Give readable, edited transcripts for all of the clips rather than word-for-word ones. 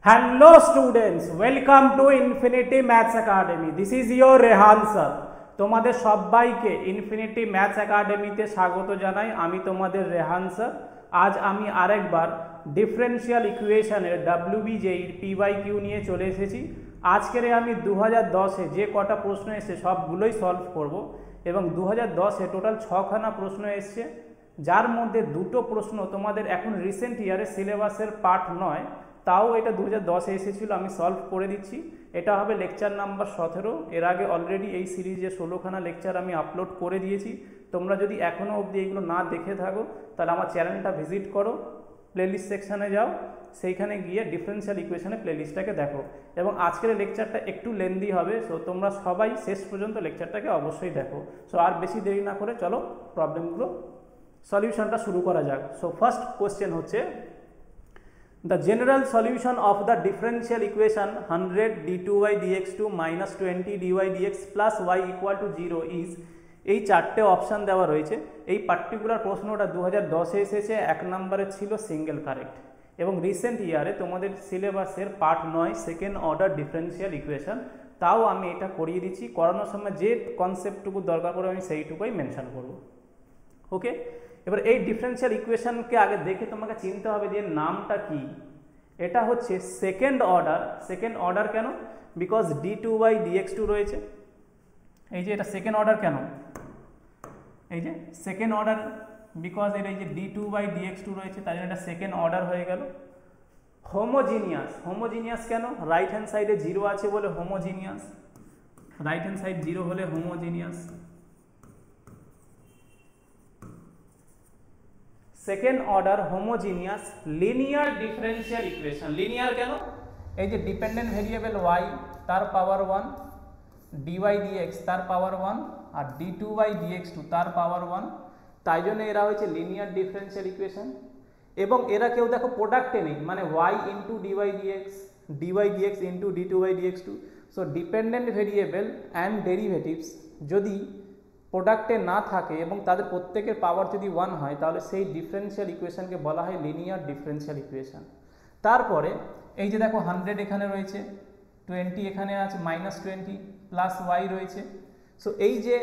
Hello students, welcome to Infinity Maths Academy. This is your Rehan sir. তোমাদের সবাইকে infinity maths একাডেমিতে স্বাগত জানাই। আমি তোমাদের রেহান স্যার। আজ আমি আরেকবার ডিফারেনশিয়াল ইকুয়েশনের WBJEর PYQ নিয়ে চলে এসেছি। আজকের আমি 2010-এ যে কটা প্রশ্ন এসেছে সবগুলোই সলভ করব এবং 2010-এ টোটাল 6খানা প্রশ্ন এসছে, যার মধ্যে দুটো প্রশ্ন তোমাদের এখন রিসেন্ট ইয়ারে সিলেবাসের পার্ট নয়, তাও এটা 2010-এ এসেছিলো, আমি সলভ করে দিচ্ছি। এটা হবে লেকচার নাম্বার 17। এর আগে অলরেডি এই সিরিজে 16খানা লেকচার আমি আপলোড করে দিয়েছি। তোমরা যদি এখনও অবধি এগুলো না দেখে থাকো তাহলে আমার চ্যানেলটা ভিজিট করো, প্লেলিস্ট সেকশানে যাও, সেইখানে গিয়ে ডিফারেনশিয়াল ইকুয়েশনের প্লেলিস্টটাকে দেখো। এবং আজকের লেকচারটা একটু লেন্দি হবে, সো তোমরা সবাই শেষ পর্যন্ত লেকচারটাকে অবশ্যই দেখো। সো আর বেশি দেরি না করে চলো প্রবলেমগুলো সলিউশনটা শুরু করা যাক। সো ফার্স্ট কোয়েশ্চেন হচ্ছে, the general solution of the differential equation 100 d2y dx2 minus 20 dy dx plus y equal to 0 is, এই চারটে অপশান দেওয়া রয়েছে। এই পার্টিকুলার প্রশ্নটা 2010-এ এসেছে, 1 নম্বরে ছিল সিঙ্গেল কারেক্ট এবং রিসেন্ট ইয়ারে তোমাদের সিলেবাসের part 9 second order differential equation. তাও আমি এটা করিয়ে দিচ্ছি, করানোর সময় যে কনসেপ্টটুকু দরকার পড়ে আমি সেইটুকুই মেনশন করব। ওকে, এবার এই ডিফারেনশিয়াল ইকুয়েশনকে আগে দেখে তোমাকে চিনতে হবে যে নামটা কি। এটা হচ্ছে সেকেন্ড অর্ডার। সেকেন্ড অর্ডার কেন? বিকজ d2y dx2 রয়েছে। এই যে এটা সেকেন্ড অর্ডার কেন? এই যে সেকেন্ড অর্ডার বিকজ এর এই যে d2y dx2 রয়েছে, তাই জন্য এটা সেকেন্ড অর্ডার হয়ে গেল। হোমোজিনিয়াস। হোমোজিনিয়াস কেন? রাইট হ্যান্ড সাইডে 0 আছে বলে হোমোজিনিয়াস। রাইট হ্যান্ড সাইড 0 হলে homogeneous. Second order homogeneous linear differential equation. Linear কেন? এই যে ডিপেন্ডেন্ট ভেরিয়েবল y তার পাওয়ার 1, dy dx তার পাওয়ার 1 আর d2y dx2 তার পাওয়ার 1, তাই জন্য এরা হচ্ছে লিনিয়ার ডিফারেনশিয়াল ইকুয়েশন। এবং এরা কেউ দেখো প্রোডাক্টে নেই, মানে y into dy dx into d2y dx2। So dependent variable and derivatives যদি প্রোডাক্টে না থাকে এবং তাদের প্রত্যেকের পাওয়ার যদি 1 হয়, তাহলে সেই ডিফারেনশিয়াল ইকুয়েশনকে বলা হয় লিনিয়ার ডিফারেনশিয়াল ইকুয়েশন। তারপরে এই যে দেখো 100 এখানে রয়েছে, 20 এখানে আছে, -20 প্লাস y রয়েছে। সো এই যে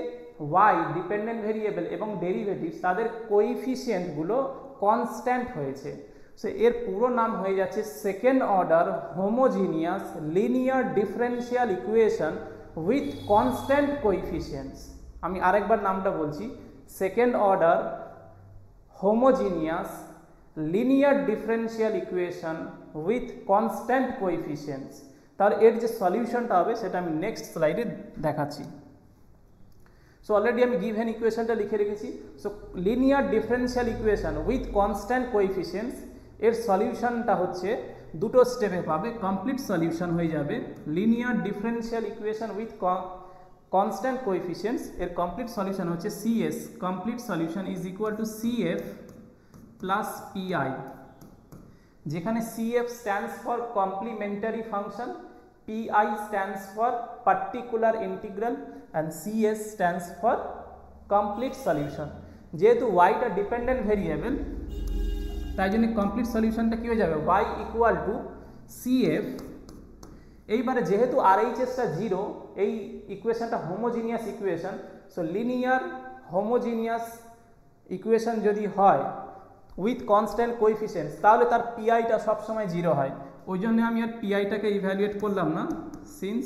y ডিপেন্ডেন্ট ভেরিয়েবল এবং ডেরিভেটিভস তাদের কোএফিসিয়েন্টগুলো কনস্ট্যান্ট হয়েছে। সো এর পুরো নাম হয়ে যাচ্ছে second order homogeneous linear differential equation with constant coefficients. আমি আরেকবার নামটা বলছি, second order homogeneous linear differential equation with constant coefficients. তার এর যে সলিউশনটা হবে সেটা আমি নেক্সট স্লাইডে দেখাচ্ছি। সো অলরেডি আমি গিভেন ইকুয়েশনটা লিখে রেখেছি। So linear differential equation with constant coefficients এর সলিউশনটা হচ্ছে দুটো স্টেপে পাবে, কমপ্লিট সলিউশন হয়ে যাবে linear differential equation with constant coefficients। এর কমপ্লিট সলিউশন হচ্ছে CS, complete solution is equal to CF plus PI, যেখানে CF stands for complimentary function, PI stands for particular integral and CS stands for complete solution. যেহেতু yটা dependent variable, তাই জন্য complete সলিউশনটা কী হয়ে যাবে, y equal to CF। এইবারে যেহেতু RHSটা 0, এই ইকুয়েশনটা homogeneous equation. So linear homogeneous equation যদি হয় উইথ কনস্ট্যান্ট কোএফিসিয়েন্টস, তাহলে তার পিআইটা সবসময় 0 হয়। ওই জন্য আমি আর পিআইটাকে ইভ্যালুয়েট করলাম না, since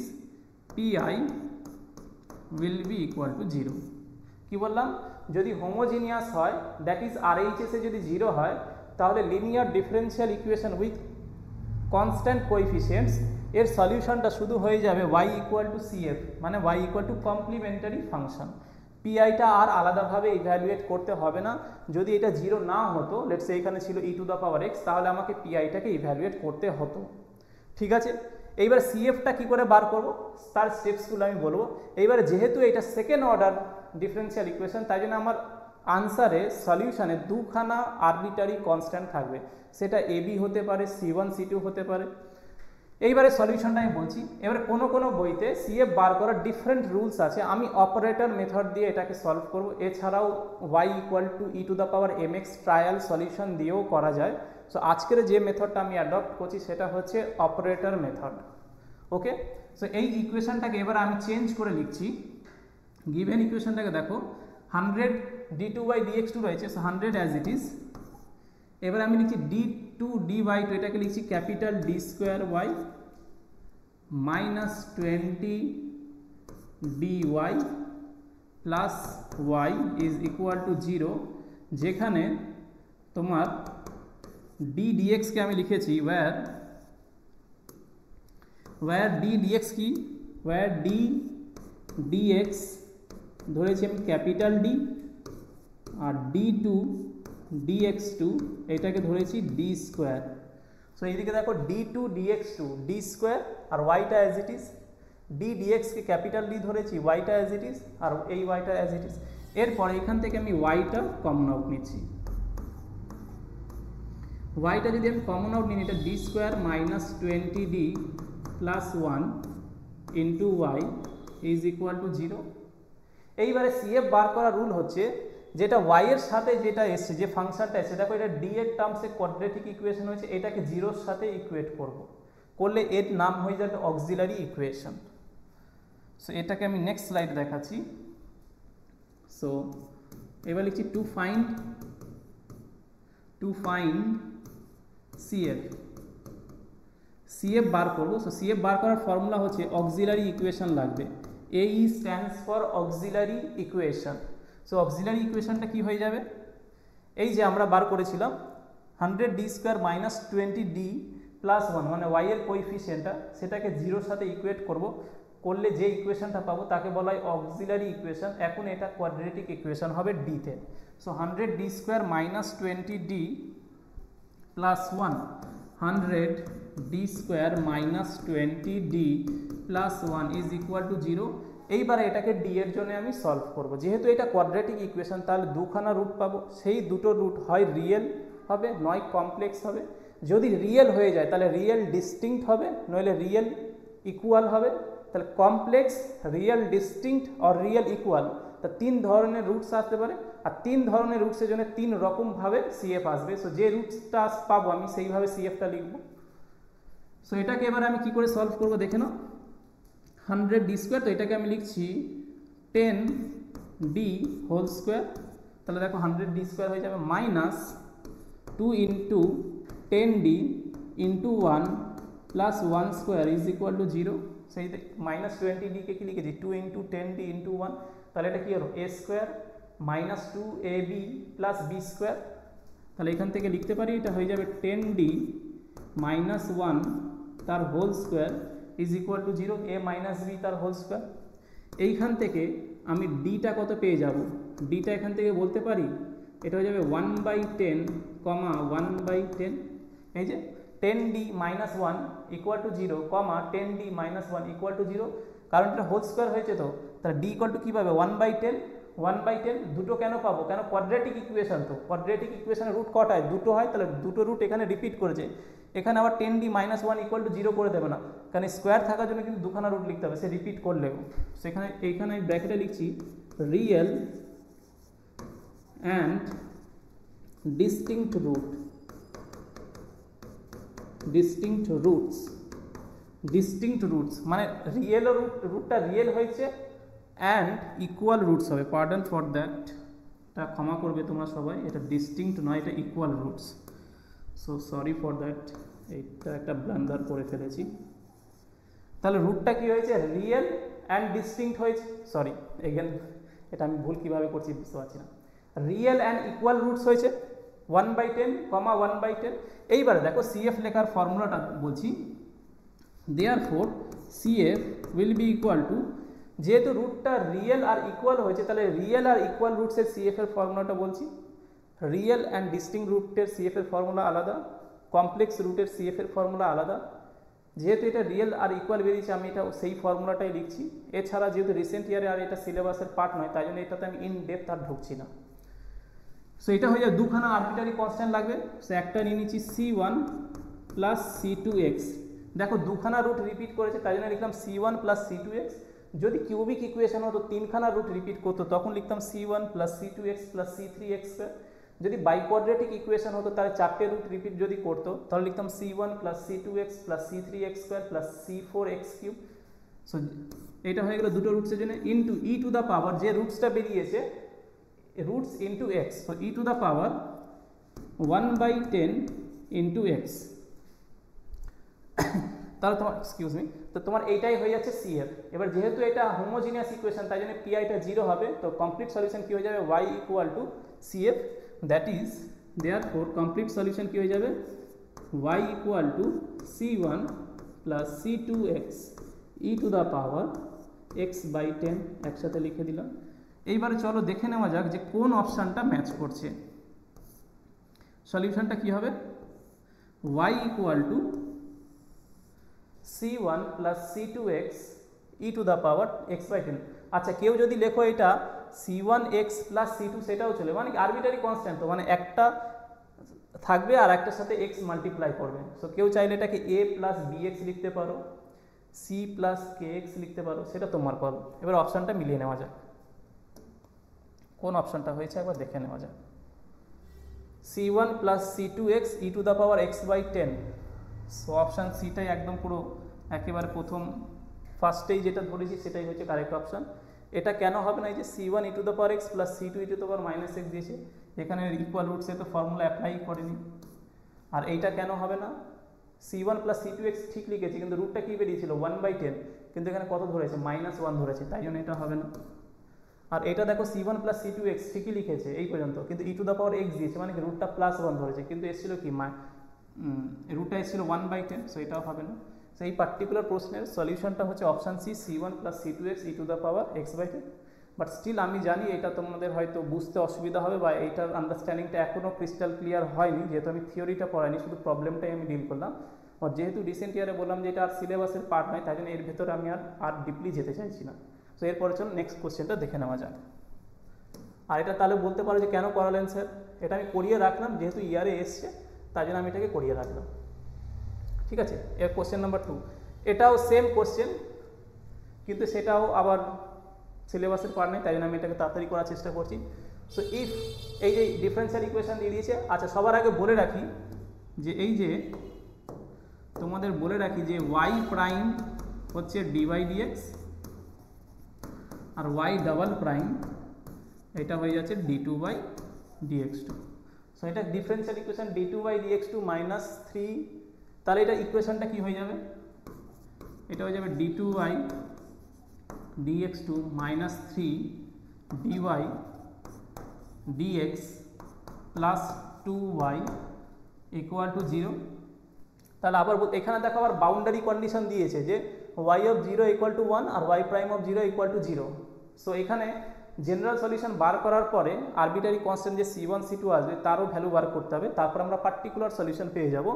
PI will be equal to 0। কী বললাম? যদি হোমোজিনিয়াস হয়, দ্যাট ইজ RHS যদি 0 হয়, তাহলে linear differential equation with constant coefficients এর সলিউশনটা শুধু হয়ে যাবে y ইকুয়াল টু CF, মানে y equal to complementary function. পিআইটা আর আলাদাভাবে ইভ্যালুয়েট করতে হবে না। যদি এটা 0 না হতো, লেটস সে এখানে ছিল e⁻x, তাহলে আমাকে পিআইটাকে ইভ্যালুয়েট করতে হতো। ঠিক আছে, এইবার CFটা কি করে বার করব তার স্টেপসগুলো আমি বলবো। এইবারে যেহেতু এটা সেকেন্ড অর্ডার ডিফারেনশিয়াল ইকুয়েশন, তাই জন্য আমার আনসারে সলিউশনে দুখানা আরবিটারি কনস্ট্যান্ট থাকবে, সেটা AB হতে পারে, C1 C2 হতে পারে। এইবারে সলিউশনটা আমি বলছি। এবারে কোনো কোনো বইতে CF বার করার ডিফারেন্ট রুলস আছে, আমি অপারেটর মেথড দিয়ে এটাকে সলভ করব। এছাড়াও y equal two e⁻mx trial solution দিয়েও করা যায়। সো আজকের যে মেথডটা আমি অ্যাডপ্ট করছি সেটা হচ্ছে অপারেটর মেথড। ওকে, সো এই ইকুয়েশনটাকে এবার আমি চেঞ্জ করে লিখছি। গিভেন ইকুয়েশনটাকে দেখো 100 d2/dx2 রয়েছে, সো 100 অ্যাজ ইট ইজ। এবার আমি লিখছি d2/2, এটাকে লিখছি capital d square y minus 20 dy plus y is equal to 0, যেখানে তোমার ডি ডিএক্সকে আমি লিখেছি ওয়্যার ডি ডিএক্স কি, ওয়্যার ডি ডিএক্স ধরেছি আমি ক্যাপিটাল ডি, আর d2/dx2 এটাকে ধরেছি ডি স্কোয়ার। সো এইদিকে দেখো d2/dx2 ডি স্কোয়ার, আর ওয়াইটা অ্যাজ ইট ইজ, ডি ডিএক্সকে ক্যাপিটাল ডি ধরেছি, ওয়াইটা অ্যাজ ইট ইজ, আর এই ওয়াইটা অ্যাজ ইট ইজ। এরপর এখান থেকে আমি ওয়াইটা কমন আউট নিচ্ছি। ওয়াইটা যদি আমি কমন আউট নিই, এটা d square minus 20d plus 1 into y is equal to 0। এইবারে সিএফ বার করার রুল হচ্ছে, যেটা ওয়াই এর সাথে যেটা এসছে, যে ফাংশনটা এসছে, দেখো এটা ডি এর টার্মসে কোয়াড্রেটিক ইকুয়েশন হয়েছে, এটাকে জিরোর সাথে ইকুয়েট করলে এর নাম হয়ে যাবে অক্সিলারি ইকুয়েশন। সো এটাকে আমি নেক্সট স্লাইড দেখাচ্ছি। সো এবার লিখছি টু ফাইন্ড সিএফ বার করবো। সো সিএফ বার করার ফর্মুলা হচ্ছে অক্সিলারি ইকুয়েশন লাগবে, এই stands for auxiliary equation. So auxiliary ইকুয়েশনটা কি হয়ে যাবে, এই যে আমরা বার করেছিলাম 100d² মাইনাস 20d প্লাস 1, মানে ওয়াই এর কোএফিসিয়েন্টটা, সেটাকে জিরোর সাথে ইকুয়েট করলে যে ইকুয়েশনটা পাবো তাকে বলা হয় অক্সিলারি ইকুয়েশন। এখন এটা কোয়াড্রেটিক ইকুয়েশন হবে ডিতে। So 100d² minus 20d plus 1, 100d² minus 20d plus 1 is equal to 0। এইবারে এটাকে ডি এর জন্য আমি সলভ করব। যেহেতু এটা কোয়াড্রেটিক ইকুয়েশন, তাহলে দুখানা রুট পাবো, সেই দুটো রুট হয় রিয়েল হবে নয় কমপ্লেক্স হবে। যদি রিয়েল হয়ে যায় তাহলে রিয়েল ডিস্টিংক্ট হবে, নইলে রিয়েল ইকুয়াল হবে। তাহলে কমপ্লেক্স, রিয়েল ডিস্টিংক্ট আর রিয়েল ইকুয়াল, তা 3 ধরনের রুটস আসতে পারে, আর 3 ধরনের রুটসের জন্য 3 রকমভাবে সিএফ আসবে। সো যে রুটসটা পাবো আমি সেইভাবে সিএফটা লিখবো। সো এটাকে এবার আমি কি করে সলভ করবো দেখে নাও। 100d², তো এটাকে আমি লিখছি 10d হোল স্কোয়ার। তাহলে দেখো 100d² হয়ে যাবে minus 2 into 10d into 1 plus 1 square is equal to 0। সেই মাইনাস 20d-কে কি লিখেছি 2 ইন্টু 10d ইন্টু 1, তাহলে এটা কি হলো a square minus 2ab plus b square. তাহলে এখান থেকে লিখতে পারি এটা হয়ে যাবে 10d মাইনাস 1 তার whole square is equal to 0, a minus b তার হোল স্কোয়ার। এইখান থেকে আমি ডিটা কত পেয়ে যাব, ডিটা এখান থেকে বলতে পারি এটা হয়ে যাবে 1/10 কমা 1/10। এই যে 10d minus 1 equal to 0 comma 10d minus 1 equal to 0, কারণ এটা হোল স্কোয়ার হয়েছে, তো তাহলে d ইকুয়াল টু কী পাবে 1/10 দুটো কেন পাবো, কেন কোয়াড্রেটিক ইকুয়েশন, তো কোয়াড্রেটিক ইকুয়েশনের রুট কটা হয়, দুটো হয়, তাহলে দুটো রুট এখানে রিপিট করেছে। এখানে আবার 10d মাইনাস 1 ইকুয়াল টু 0 করে দেবে না, কারণ স্কোয়ার থাকার জন্য কিন্তু দুখানা রুট লিখতে হবে, সে রিপিট করলেও। সেখানে এইখানে আমি ব্র্যাকেটে লিখছি রিয়েল অ্যান্ড ডিস্টিংক্ট রুটস মানে রিয়েল রুটটা রিয়েল হয়েছে অ্যান্ড ইকুয়াল রুটস হবে, পার্ডন ফর দ্যাট, এটা ক্ষমা করবে তোমরা সবাই, এটা ডিস্টিংক্ট নয়, এটা equal roots. So sorry for that, এইটা একটা ব্লান্ডার করে ফেলেছি। তাহলে রুটটা কি হয়েছে রিয়েল অ্যান্ড ডিস্টিংক্ট হয়েছে, সরি এগেন এটা আমি ভুল কীভাবে করছি বুঝতে পারছি না, রিয়েল অ্যান্ড ইকুয়াল রুটস হয়েছে 1/10 কমা 1/10। এইবারে দেখো সিএফ লেখার ফর্মুলাটা বলছি, therefore CF will be equal to, যেহেতু রুটটা রিয়েল আর ইকুয়াল হয়েছে তাহলে রিয়েল আর ইকুয়াল রুটসের সিএফ এর ফর্মুলাটা বলছি, রিয়েল অ্যান্ড ডিস্টিংক্ট রুটের সিএফ এর ফর্মুলা আলাদা, কমপ্লেক্স রুটের সিএফ এর ফর্মুলা আলাদা। যেহেতু এটা রিয়েল আর ইকুয়াল বেরিয়েছে আমি এটা সেই ফর্মুলাটাই লিখছি। এছাড়া যেহেতু রিসেন্ট ইয়ারে আর এটা সিলেবাসের পার্ট নয়, তাই জন্য এটাতে আমি ইন ডেপথ আর ঢুকছি না। সো এটা হয়ে যায় দুখানা আরবিটারি কনস্ট্যান্ট লাগবে। সো একটা নিয়ে নিচ্ছি c1 প্লাস c2x, দেখো দুখানা রুট রিপিট করেছে তাই জন্য লিখলাম c1 প্লাস c2x। যদি কিউবিক ইকুয়েশন হতো 3খানা রুট রিপিট করতো তখন লিখতাম c1 plus c2x plus c3x। যদি বাইকোয়াড্রেটিক ইকুয়েশন হতো তাহলে 4টে রুট রিপিট যদি করতো তাহলে লিখতাম c1 plus c2x plus c3x square plus c4x cube. So এটা হয়ে গেল দুটো রুটসের জন্য into e to the power যে রুটসটা বেরিয়েছে রুটস ইন্টু এক্স, তো e to the power 1/10 into x. তাহলে তোমার এক্সকিউজ মি, তো তোমার এইটাই হয়ে যাচ্ছে CF। এবার যেহেতু এটা হোমোজিনিয়াস ইকুয়েশন তাই জন্য পিআইটা 0 হবে, তো কমপ্লিট সলিউশন কি হয়ে যাবে y equal to CF, that is therefore complete solution কি হয়ে যাবে y equal two c1 plus c2x e to the power x/10 একসাথে লিখে দিলাম। এইবারে চলো দেখে নেওয়া যাক যে কোন অপশানটা ম্যাচ করছে। সলিউশনটা কি হবে y equal two c1 plus c2x e to the power x/10। আচ্ছা কেউ যদি লেখো এটা c1x প্লাস c2 সেটাও চলে, মানে আরবিটারি কনস্ট্যান্ট, তো মানে একটা থাকবে আর একটার সাথে x মাল্টিপ্লাই করবে। সো কেউ চাইলে এটাকে a প্লাস bx লিখতে পারো, c প্লাস kx লিখতে পারো, সেটা তোমার কল। এবার অপশানটা মিলিয়ে নেওয়া যাক কোন অপশানটা হয়েছে একবার দেখে নেওয়া যাক। c1 plus c2x e to the power x/10, so option সিটাই একদম পুরো একেবারে প্রথম ফার্স্টেই যেটা ধরেছি সেটাই হচ্ছে কারেক্ট অপশান। এটা কেন হবে না, এই যে c1 e to the power x plus c2 e to the power -x দিয়েছে, এখানে ইকুয়াল রুটসে তো ফর্মুলা অ্যাপ্লাই করেনি। আর এইটা কেন হবে না, c1 প্লাস c2x ঠিক লিখেছি কিন্তু রুটটা কি বেরিয়েছিল 1/10, কিন্তু এখানে কত ধরেছে -1 ধরেছে, তাই জন্য এটা হবে না। আর এটা দেখো c1 প্লাস c2x ঠিকই লিখেছে এই পর্যন্ত, কিন্তু ই টু দ্য পাওয়ার x দিয়েছে মানে কি রুটটা +1 ধরেছে, কিন্তু এসেছিল কি রুটটা এসেছিল 1/10, সো এটাও হবে না। সো এই পার্টিকুলার প্রশ্নের সলিউশনটা হচ্ছে option C c1 plus c2x e to the power x/10। But still আমি জানি এটা তোমাদের হয়তো বুঝতে অসুবিধা হবে বা এইটার আন্ডারস্ট্যান্ডিংটা এখনও ক্রিস্টাল ক্লিয়ার হয়নি, যেহেতু আমি থিওরিটা পড়াইনি, শুধু প্রবলেমটাই আমি ডিল করলাম। আর যেহেতু রিসেন্ট ইয়ারে বললাম যে এটা আর সিলেবাসের পার্ট নয়, তাই জন্য এর ভেতরে আমি আর ডিপলি যেতে চাইছি না। সো এরপরে চলো নেক্সট কোশ্চেনটা দেখে নেওয়া যাক। আর এটা তাহলে বলতে পারো যে কেন করালেন স্যার, এটা আমি করিয়ে রাখলাম যেহেতু ইয়ারে এসছে, তাই জন্য আমি এটাকে করিয়ে রাখলাম। ঠিক আছে, এর কোশ্চেন নাম্বার 2, এটাও সেম কোশ্চেন কিন্তু সেটাও আবার সিলেবাসের পার্ট নেই, তাই জন্য আমি এটাকে তাড়াতাড়ি করার চেষ্টা করছি। সো ইফ এই যে ডিফারেন্সিয়াল ইকুয়েশন দিয়ে দিয়েছে, আচ্ছা সবার আগে বলে রাখি যে এই যে তোমাদের বলে রাখি যে y প্রাইম হচ্ছে dy/dx আর y ডাবল প্রাইম এটা হয়ে যাচ্ছে d2/dx2। সো এটা ডিফারেন্সিয়াল ইকুয়েশন d2/dx2 -3, তাহলে এটা ইকুয়েশনটা কি হয়ে যাবে, এটা হয়ে যাবে d2/dx2 -3 dy/dx plus 2y equal to 0। তাহলে আবার এখানে দেখো আবার বাউন্ডারি কন্ডিশন দিয়েছে যে y অফ 0 ইকুয়াল টু 1 আর y prime of 0 equal to 0। So এখানে জেনারেল সলিউশন বার করার পরে আরবিটারি কনস্ট্যান্ট যে c1 c2 আসবে তারও ভ্যালু বার করতে হবে, তারপর আমরা পার্টিকুলার সলিউশন পেয়ে যাব।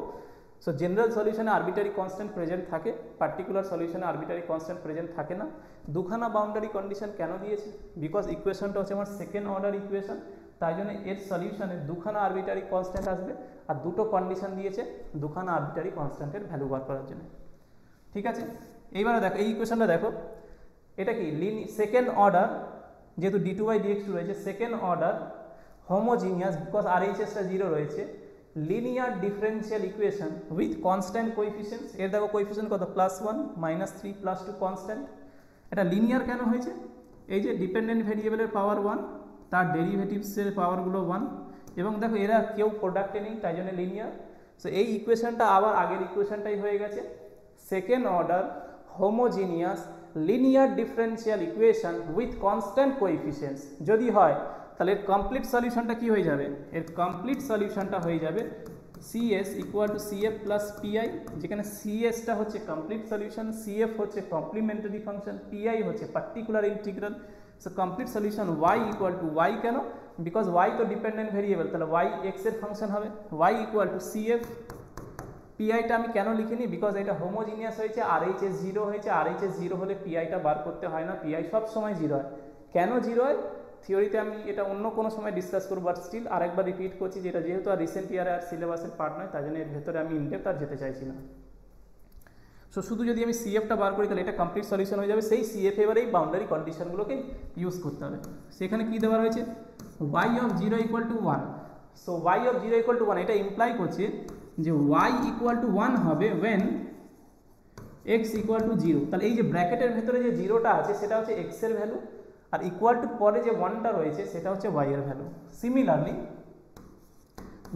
সো জেনারেল সলিউশনে আরবিটারি কনস্ট্যান্ট প্রেজেন্ট থাকে, পার্টিকুলার সলিউশনে আরবিটারি কনস্ট্যান্ট প্রেজেন্ট থাকে না। দুখানা বাউন্ডারি কন্ডিশন কেন দিয়েছে, বিকজ ইকুয়েশনটা হচ্ছে আমার সেকেন্ড অর্ডার ইকুয়েশন, তাই জন্য এর সলিউশনে দুখানা আরবিটারি কনস্ট্যান্ট আসবে আর দুটো কন্ডিশন দিয়েছে দুখানা আরবিটারি কনস্ট্যান্টের ভ্যালু বার করার জন্য। ঠিক আছে, এইবারে দেখো এই ইকুয়েশনটা দেখো, এটা কি সেকেন্ড অর্ডার, যেহেতু d2/dx2 রয়েছে সেকেন্ড অর্ডার হোমোজিনিয়াস বিকজ RHSটা 0 রয়েছে, linear differential equation with constant coefficients. এর দেখো কোএফিসিয়েন্ট কত +1 -3 +2 কনস্ট্যান্ট। এটা লিনিয়ার কেন হয়েছে, এই যে ডিপেন্ডেন্ট ভেরিয়েবলের পাওয়ার 1, তার ডেরিভেটিভসের পাওয়ারগুলো 1, এবং দেখো এরা কেউ প্রোডাক্টে নেই তাই জন্য লিনিয়ার। সো এই ইকুয়েশনটা আবার আগের ইকুয়েশনটাই হয়ে গেছে second order homogeneous linear differential equation with constant coefficients. যদি হয় তাহলে এর কমপ্লিট সলিউশনটা কি হয়ে যাবে, এর কমপ্লিট সলিউশনটা হয়ে যাবে CS equal to CF plus PI, যেখানে CSটা হচ্ছে কমপ্লিট সলিউশন, CF হচ্ছে কমপ্লিমেন্টারি ফাংশন, PI হচ্ছে particular integral. So complete solution y equal to y, কেন, বিকজ y তো ডিপেন্ডেন্ট ভেরিয়েবল, তাহলে y x এর ফাংশন হবে, y ইকুয়াল টু CF। পিআইটা আমি কেন লিখিনি, বিকজ এটা হোমোজিনিয়াস হয়েছে, RHS 0 হয়েছে, RHS 0 হলে পিআইটা বার করতে হয় না, পিআই সব সময় 0 হয়। কেন 0 হয় থিওরিতে আমি এটা অন্য কোনো সময় ডিসকাস করবো, বাট স্টিল আরেকবার রিপিট করছি যেটা যেহেতু আর রিসেন্ট ইয়ারে আর সিলেবাসের পার্ট নয়, তাই জন্য এর ভেতরে আমি ইনডেপথ আর যেতে চাইছি না। সো শুধু যদি আমি CFটা বার করি তাহলে এটা কমপ্লিট সলিউশন হয়ে যাবে। সেই CF এবারে এই বাউন্ডারি কন্ডিশনগুলোকে ইউজ করতে হবে। সেখানে কি দেওয়া রয়েছে y of 0 equal to 1, so y of 0 equal to 1, এটা ইমপ্লাই করছে যে ওয়াই ইকুয়াল টু 1 হবে ওয়েন এক্স ইকুয়াল টু 0। তাহলে এই যে ব্র্যাকেটের ভেতরে যে 0টা আছে সেটা হচ্ছে এক্স এর ভ্যালু, আর ইকুয়াল টু পরে যে 1টা রয়েছে সেটা হচ্ছে ওয়াই এর value. Similarly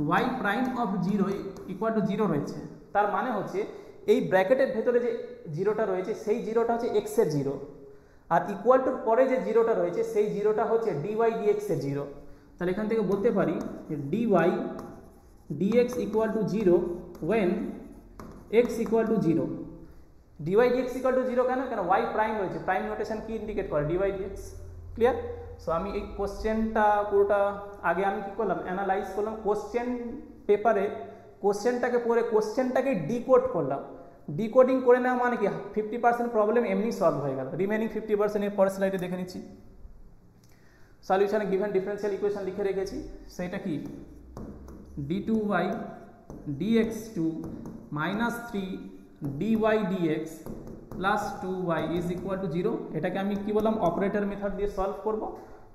y prime of 0 equal to 0 রয়েছে, তার মানে হচ্ছে এই ব্র্যাকেটের ভেতরে যে 0টা রয়েছে সেই 0টা হচ্ছে এক্স এর 0, আর ইকুয়াল টুর পরে যে 0টা রয়েছে সেই 0টা হচ্ছে ডিওয়াই ডিএক্স এর 0। তাহলে এখান থেকে বলতে পারি dy dx equal to 0 when x equal to 0। Dy dx equal to 0 কেন? কেন ওয়াই প্রাইম রয়েছে, প্রাইম নোটেশন কি ইন্ডিকেট করে? Dy dx. ক্লিয়ার? সো আমি এই কোশ্চেনটা পুরোটা আগে আমি কি করলাম, অ্যানালাইজ করলাম কোশ্চেন পেপারে, কোশ্চেনটাকে পড়ে কোশ্চেনটাকে ডিকোড করলাম। ডিকোডিং করে নেওয়া মানে কি 50% প্রবলেম এমনি সলভ হয়ে গেল, রিমেনিং 50% এর পরের স্লাইডে দেখে নিচ্ছি। সলিউশনে গিভেন ডিফারেন্সিয়াল ইকুয়েশন লিখে রেখেছি, সেটা কি d2y dx2 minus 3 dy dx plus 2y is equal to 0। এটাকে আমি কি বললাম, অপারেটর মেথড দিয়ে সলভ করব।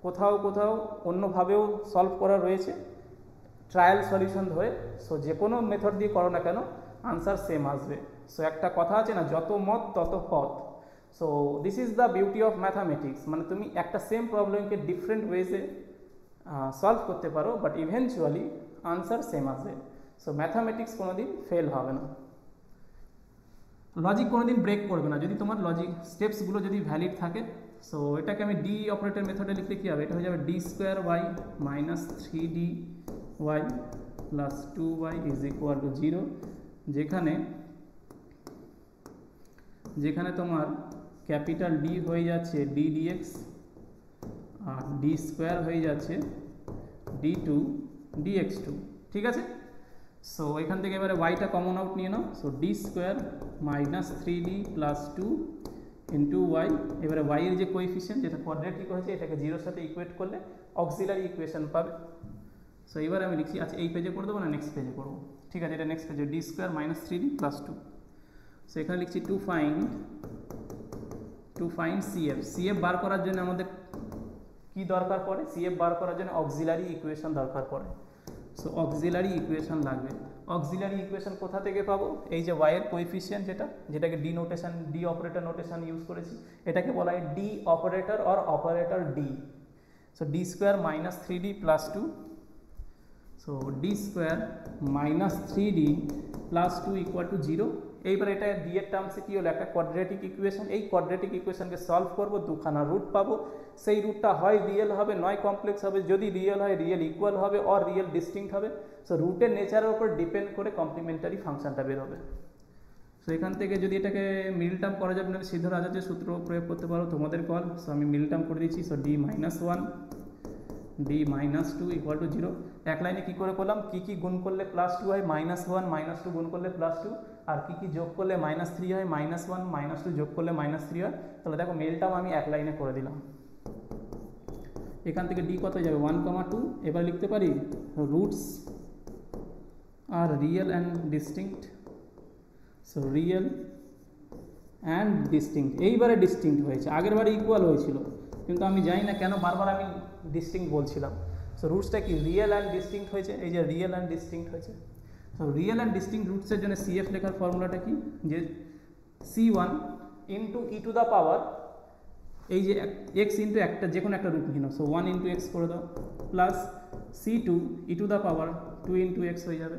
কোথাও কোথাও অন্যভাবেও সলভ করা রয়েছে ট্রায়াল সলিউশন ধরে। সো যে কোনো মেথড দিয়ে করো না কেন আনসার সেম আসবে। সো একটা কথা আছে না, যত মত তত পথ। So this is the beauty of mathematics, মানে তুমি একটা সেম প্রবলেমকে ডিফারেন্ট ওয়েজে সলভ করতে পারো, বাট ইভেনচুয়ালি আনসার সেম আসবে। সো ম্যাথামেটিক্স কোনোদিন ফেল হবে না, লজিক কোনোদিন ব্রেক করবে না যদি তোমার লজিক স্টেপসগুলো যদি ভ্যালিড থাকে। সো এটাকে আমি ডি অপারেটর মেথডে লিখলে কী হবে, এটা হয়ে যাবে d square y minus 3dy plus 2y is equal to 0, যেখানে তোমার ক্যাপিটাল ডি হয়ে যাচ্ছে ডি ডিএক্স আর ডি স্কোয়ার হয়ে যাচ্ছে d2 dx2। ঠিক আছে? সো এখান থেকে এবারে ওয়াইটা কমন আউট নিয়ে নাও। So D square minus 3d plus 2 into y. এবারে ওয়াইয়ের যে কোএফিসিয়েন্ট যেটা কোয়াড্রেটিক হয়েছে এটাকে 0-র সাথে ইকুয়েট করলে অক্সিলারি ইকুয়েশন পাবে। সো এবার আমি লিখছি, আচ্ছা এই পেজে করে দেবো না নেক্সট পেজে করবো? ঠিক আছে, এটা নেক্সট পেজে, D square minus 3d plus 2। So এখানে লিখছি টু ফাইন্ড সিএফ বার করার জন্য আমাদের কি দরকার পড়ে? সিএফ বার করার জন্য অক্সিলারি ইকুয়েশন দরকার পড়ে। সো অক্সিলারি ইকুয়েশন লাগবে। অক্সিলারি ইকুয়েশন কোথা থেকে পাবো? এই যে ওয়াই এর কোএফিসিয়েন্ট যেটাকে D notation, D operator notation use করেছি, এটাকে বলা হয় D operator or operator D. So D square minus 3d plus 2। So D square minus 3d plus 2 equal to 0। এইবার এটা ডি এর টার্মসে কী হলো, একটা কোয়াড্রেটিক ইকুয়েশন। এই কোয়াড্রেটিক ইকুয়েশনকে সলভ করবো, দুখানা রুট পাবো। সেই রুটটা হয় রিয়েল হবে নয় কমপ্লেক্স হবে। যদি রিয়েল হয় রিয়েল ইকুয়াল হবে অর রিয়েল ডিস্টিংক্ট হবে। সো রুটের নেচারের উপর ডিপেন্ড করে কমপ্লিমেন্টারি ফাংশনটা বের হবে। সো এখান থেকে যদি এটাকে মিডল টার্ম করা যাবে, নাহলে সিদ্ধ রাজার সূত্র প্রয়োগ করতে পারো, তোমাদের কল। সো আমি মিডল টার্ম করে দিচ্ছি। So D minus 1 D minus 2 equal to 0। এক লাইনে কী করে করলাম, কী গুণ করলে প্লাস 2 হয়, মাইনাস 1 মাইনাস 2 গুণ করলে প্লাস 2, আর কী যোগ করলে মাইনাস 3 হয়, মাইনাস 1 মাইনাস 2 যোগ করলে মাইনাস 3 হয়। তাহলে দেখো মেলটাও আমি এক লাইনে করে দিলাম। এখান থেকে ডি কত যাবে, 1,2। এবার লিখতে পারি roots are real and distinct. So real and distinct, এইবারে ডিস্টিংক্ট হয়েছে, আগের বারে ইকুয়াল হয়েছিল, কিন্তু আমি জানি না কেন বারবার আমি ডিস্টিংক্ট বলছিলাম। সো রুটসটা কি রিয়েল অ্যান্ড ডিস্টিংক্ট হয়েছে, এই যে রিয়েল অ্যান্ড ডিস্টিংক্ট হয়েছে। সো রিয়েল অ্যান্ড ডিস্টিংক্ট রুটসের জন্য সিএফ লেখার ফর্মুলাটা কি, যে c1 into e to the পাওয়ার, এই যে এক্স ইন্টু একটা যে কোনো একটা রুট নিয়ে নাও। সো 1 ইন্টু এক্স করে দাও, plus c2 e to the power 2 into x হয়ে যাবে।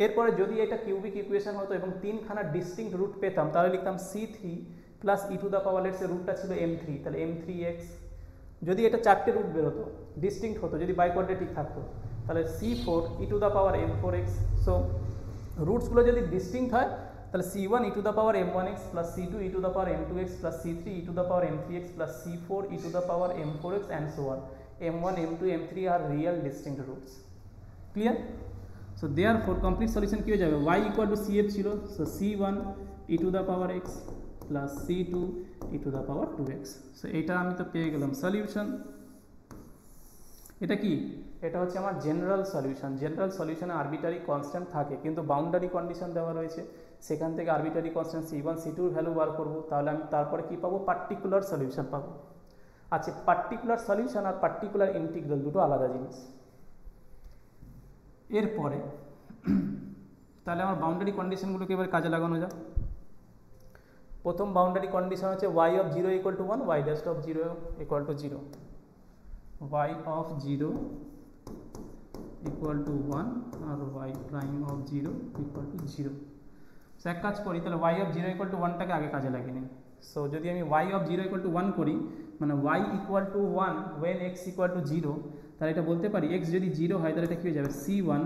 এরপরে যদি এটা কিউবিক ইকুয়েশন হতো এবং তিনখানা ডিস্টিংক্ট রুট পেতাম, তাহলে লিখতাম c3 plus E to the পাওয়ার, এর রুটটা ছিল m3, তাহলে m3x। যদি এটা চারটে রুট বেরোতো, ডিস্টিংক্ট হতো, যদি বাইকোয়াড্রেটিক থাকতো, তাহলে c4 e to the power m4x। So রুটসগুলো যদি ডিস্টিংক্ট হয় তাহলে c1 e to the power m1x plus c2 e to the power m2x plus c3 e to the power m3x plus c4 e to the power m4x and so on. m1 m2 m3 আর real distinct roots. Clear? So therefore complete solution কী হয়ে যাবে, y equal to cf ছিল, so c1 e to the power x plus c2 e to the power 2x। So এইটা আমি তো পেয়ে গেলাম সলিউশন। এটা কি, এটা হচ্ছে আমার জেনারেল সলিউশন। জেনারেল সলিউশনে আরবিটারি কনস্ট্যান্ট থাকে, কিন্তু বাউন্ডারি কন্ডিশন দেওয়া রয়েছে, সেখান থেকে arbitrary constant c1 c2 value বার করবো, তাহলে আমি তারপরে কি পাবো, পার্টিকুলার সলিউশন পাবো। আচ্ছা, পার্টিকুলার সলিউশন আর পার্টিকুলার ইন্টিগ্রাল দুটো আলাদা জিনিস। এরপরে তাহলে আমার বাউন্ডারি কন্ডিশনগুলোকে এবার কাজে লাগানো যাক। প্রথম বাউন্ডারি কন্ডিশন হচ্ছে y of 0 equal to 1, y dash of 0 equal to 0, y of 0 equal to 1 আর y prime of 0 equal to 0। So এক কাজ করি, তাহলে y অফ 0 ইকুয়াল টু 1টাকে আগে কাজে লাগিয়ে নিই। সো যদি আমি y অফ 0 ইকুয়াল টু 1 করি, মানে y equal to 1 when x equal to 0, তাহলে এটা বলতে পারি x যদি 0 হয় তাহলে এটা কী হয়ে যাবে c1,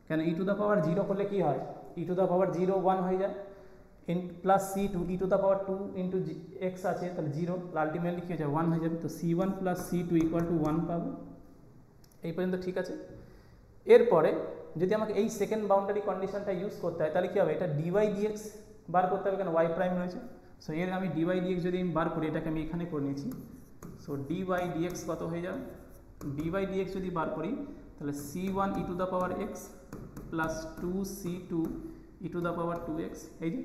কেন ই টু দ্য পাওয়ার 0 করলে কী হয়, ই টু দ্য পাওয়ার 0 1 হয়ে যায়, plus c2 e to the power 2 into x আছে তাহলে 0, আলটিমেটলি কী হয়ে যাবে 1 হয়ে যাবে। তো c1 plus c2 equal to 1 পাবো। এই পর্যন্ত ঠিক আছে। এরপরে যদি আমাকে এই সেকেন্ড বাউন্ডারি কন্ডিশনটা ইউজ করতে হয় তাহলে কী হবে, এটা dy dx বার করতে হবে, কেন y প্রাইম রয়েছে। সো এর আমি dy dx যদি আমি বার করি, এটাকে আমি এখানে করে নিয়েছি। সো dy dx কত হয়ে যাবে, dy dx যদি বার করি তাহলে c1 e to the power x plus 2c2 e to the power 2x, এই যে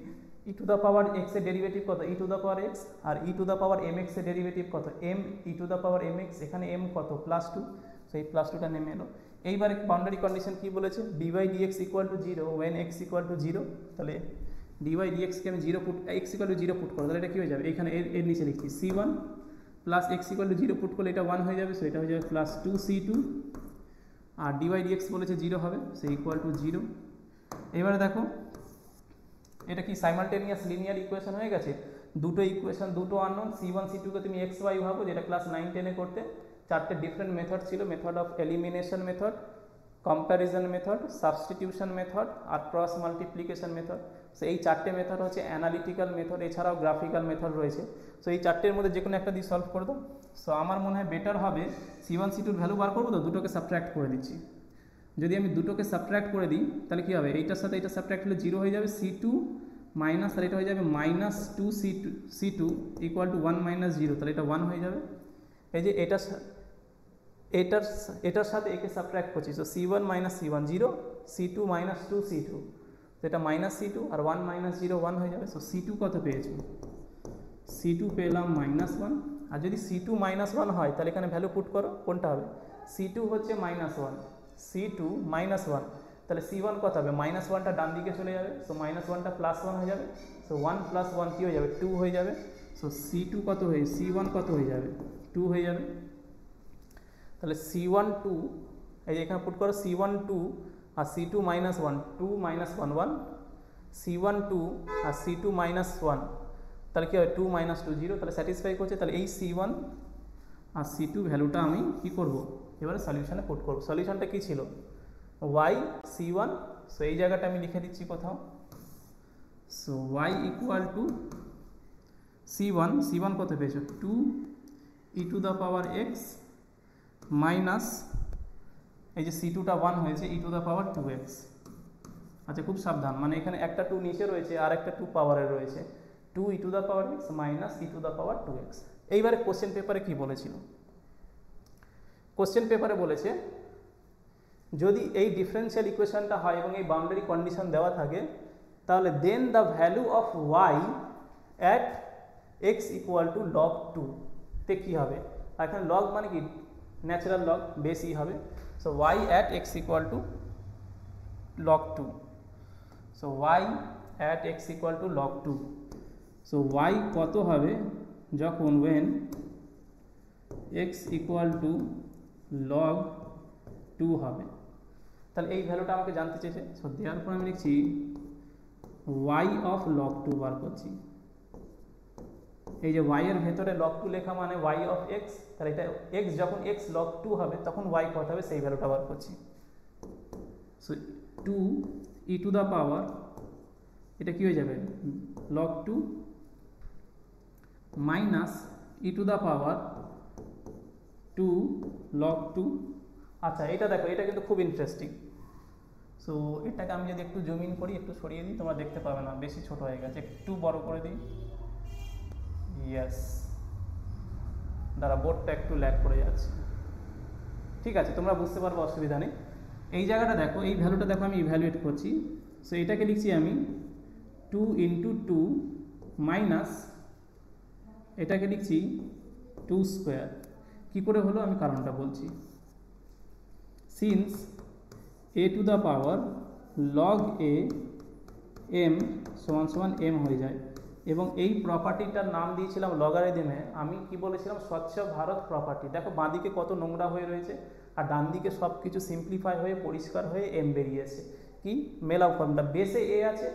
e to the power x এর ডেরিভেটিভ কত, e to the power x, আর e to the power mx এর derivative কত, m e to the power mx, এখানে m কত plus 2, so এই প্লাস 2টা নেমে এলো। এইবারে বাউন্ডারি কন্ডিশন কি বলেছে, dy dx equal to 0 when x equal to 0, তাহলে dy dx কে আমি 0 put x equal to 0 put করো, তাহলে এটা কী হয়ে যাবে, এখানে এর নিচে লিখছি c1 plus x equal to 0 put করলে এটা 1 হয়ে যাবে, সো এটা হয়ে যাবে প্লাস 2c2, আর dy dx বলেছে 0 হবে, সো ইকুয়াল টু 0। এবারে দেখো এটা কি সাইমালটেনিয়াস লিনিয়ার ইকুয়েশন হয়ে গেছে, দুটো ইকুয়েশন, দুটো আননোন, c1 c2 কে তুমি x y ভাবো, যেটা ক্লাস 9 10 করতে চারটে ডিফারেন্ট মেথড ছিল, method of elimination method, comparison method, substitution method আর ক্রস মাল্টিপ্লিকেশন মেথড। সো এই চারটে মেথড হচ্ছে অ্যানালিটিক্যাল মেথড, এছাড়াও গ্রাফিক্যাল মেথড রয়েছে। সো এই চারটের মধ্যে যে কোনো একটা দিয়ে সলভ করে দাও। সো আমার মনে হয় বেটার হবে c1 c2 ভ্যালু বার করবো, তো দুটোকে সাবট্র্যাক্ট করে দিচ্ছি। যদি আমি দুটোকে সাবট্র্যাক্ট করে দিই তাহলে কী হবে, এইটার সাথে এটা সাবট্র্যাক্ট হলে 0 হয়ে যাবে, c2 মাইনাস, আর এটা হয়ে যাবে minus 2c2 equal to 1 minus 0, তাহলে এটা 1 হয়ে যাবে। এই যে এটার সাথে একে সাবট্র্যাক্ট করছি, so c1 minus c1 0, c2 minus 2c2, তো এটা মাইনাস c2 আর 1 মাইনাস 0 1 হয়ে যাবে। সো c2 কত পেয়েছো, c2 পেলাম -1, আর যদি c2 -1 হয় তাহলে এখানে ভ্যালু পুট করো, কোনটা হবে, c2 হচ্ছে -1, c2 -1, তাহলে c1 কত হবে, -1টা ডান দিকে চলে যাবে, সো -1টা +1 হয়ে যাবে, সো 1 + 1 কী হয়ে যাবে 2 হয়ে যাবে। সো c2 কত হয়ে, c1 কত হয়ে যাবে 2 হয়ে যাবে। তাহলে c1 2, এই যে এখানে পুট করো c1 2 আর c2 -1, 2 - 1 1, c1 2 আর c2 -1, তাহলে কী হবে 2 - 2 0, তাহলে স্যাটিসফাই করছে। তাহলে এই c1 আর c2 ভ্যালুটা আমি কী করব, এবারে সলিউশনে পুট করব। সলিউশনটা কী ছিল, y c1, সো এই জায়গাটা আমি লিখে দিচ্ছি কোথাও। So y equal two c1 কত পেয়েছো 2 e to the power x minus, এই যে c2টা 1 হয়েছে, ই টু দ্য পাওয়ার 2x। আচ্ছা খুব সাবধান, মানে এখানে একটা 2 নিচে রয়েছে আর একটা 2 পাওয়ারে রয়েছে, 2 e to the power x minus e to the power 2x। এইবারে কোশ্চেন পেপারে কি বলেছিল, কোশ্চেন পেপারে বলেছে যদি এই ডিফারেন্সিয়াল ইকুয়েশনটা হয় এবং এই বাউন্ডারি কন্ডিশন দেওয়া থাকে, তাহলে then the value of y at x equal to log 2 তে কী হবে, আর এখানে লগ মানে কি ন্যাচারাল লগ, বেশি হবে। So y at x equal to log 2, so y at x equal to log 2, so y কত হবে যখন when x equal to log 2 হবে, তাহলে এই ভ্যালুটা আমাকে জানতে চেয়েছে। সো দেওয়ার পর আমি লিখছি y অফ log 2 বার করছি। এই যে y এর ভেতরে log 2 লেখা মানে y অফ x, তাহলে এটা x যখন x log 2 হবে তখন y কত হবে সেই ভ্যালুটা বার করছি। সো 2 ই টু দ্য পাওয়ার, এটা কী হয়ে যাবে log 2 minus e to the power 2 log 2। আচ্ছা এটা দেখো, এটা কিন্তু খুব ইন্টারেস্টিং। সো এটাকে আমি যদি একটু জুম ইন করি, একটু সরিয়ে দিই, তোমরা দেখতে পাবে না, বেশি ছোট হয়ে গেছে, একটু বড় করে দিই। ইয়েস, দ্বারা বোর্ডটা একটু ল্যাগ করে যাচ্ছে, ঠিক আছে তোমরা বুঝতে পারবো, অসুবিধা নেই। এই জায়গাটা দেখো, এই ভ্যালুটা দেখো আমি ইভ্যালুয়েট করছি। সো এটাকে লিখছি আমি 2 × 2 মাইনাস, এটাকে লিখছি 2 স্কোয়ার। কী করে হলো আমি কারণটা বলছি। Since a two the power log a m সমান সমান m হয়ে যায়। এবং এই প্রপার্টিটার নাম দিয়েছিলাম লগারিদমে, আমি কি বলেছিলাম স্বচ্ছ ভারত প্রপার্টি। দেখো বাঁদিকে কত নোংরা হয়ে রয়েছে আর ডান দিকে সব কিছু সিম্পলিফাই হয়ে পরিষ্কার হয়ে এম বেরিয়েছে। কি মেলাও ফর্মটা, বেসে এ আছে,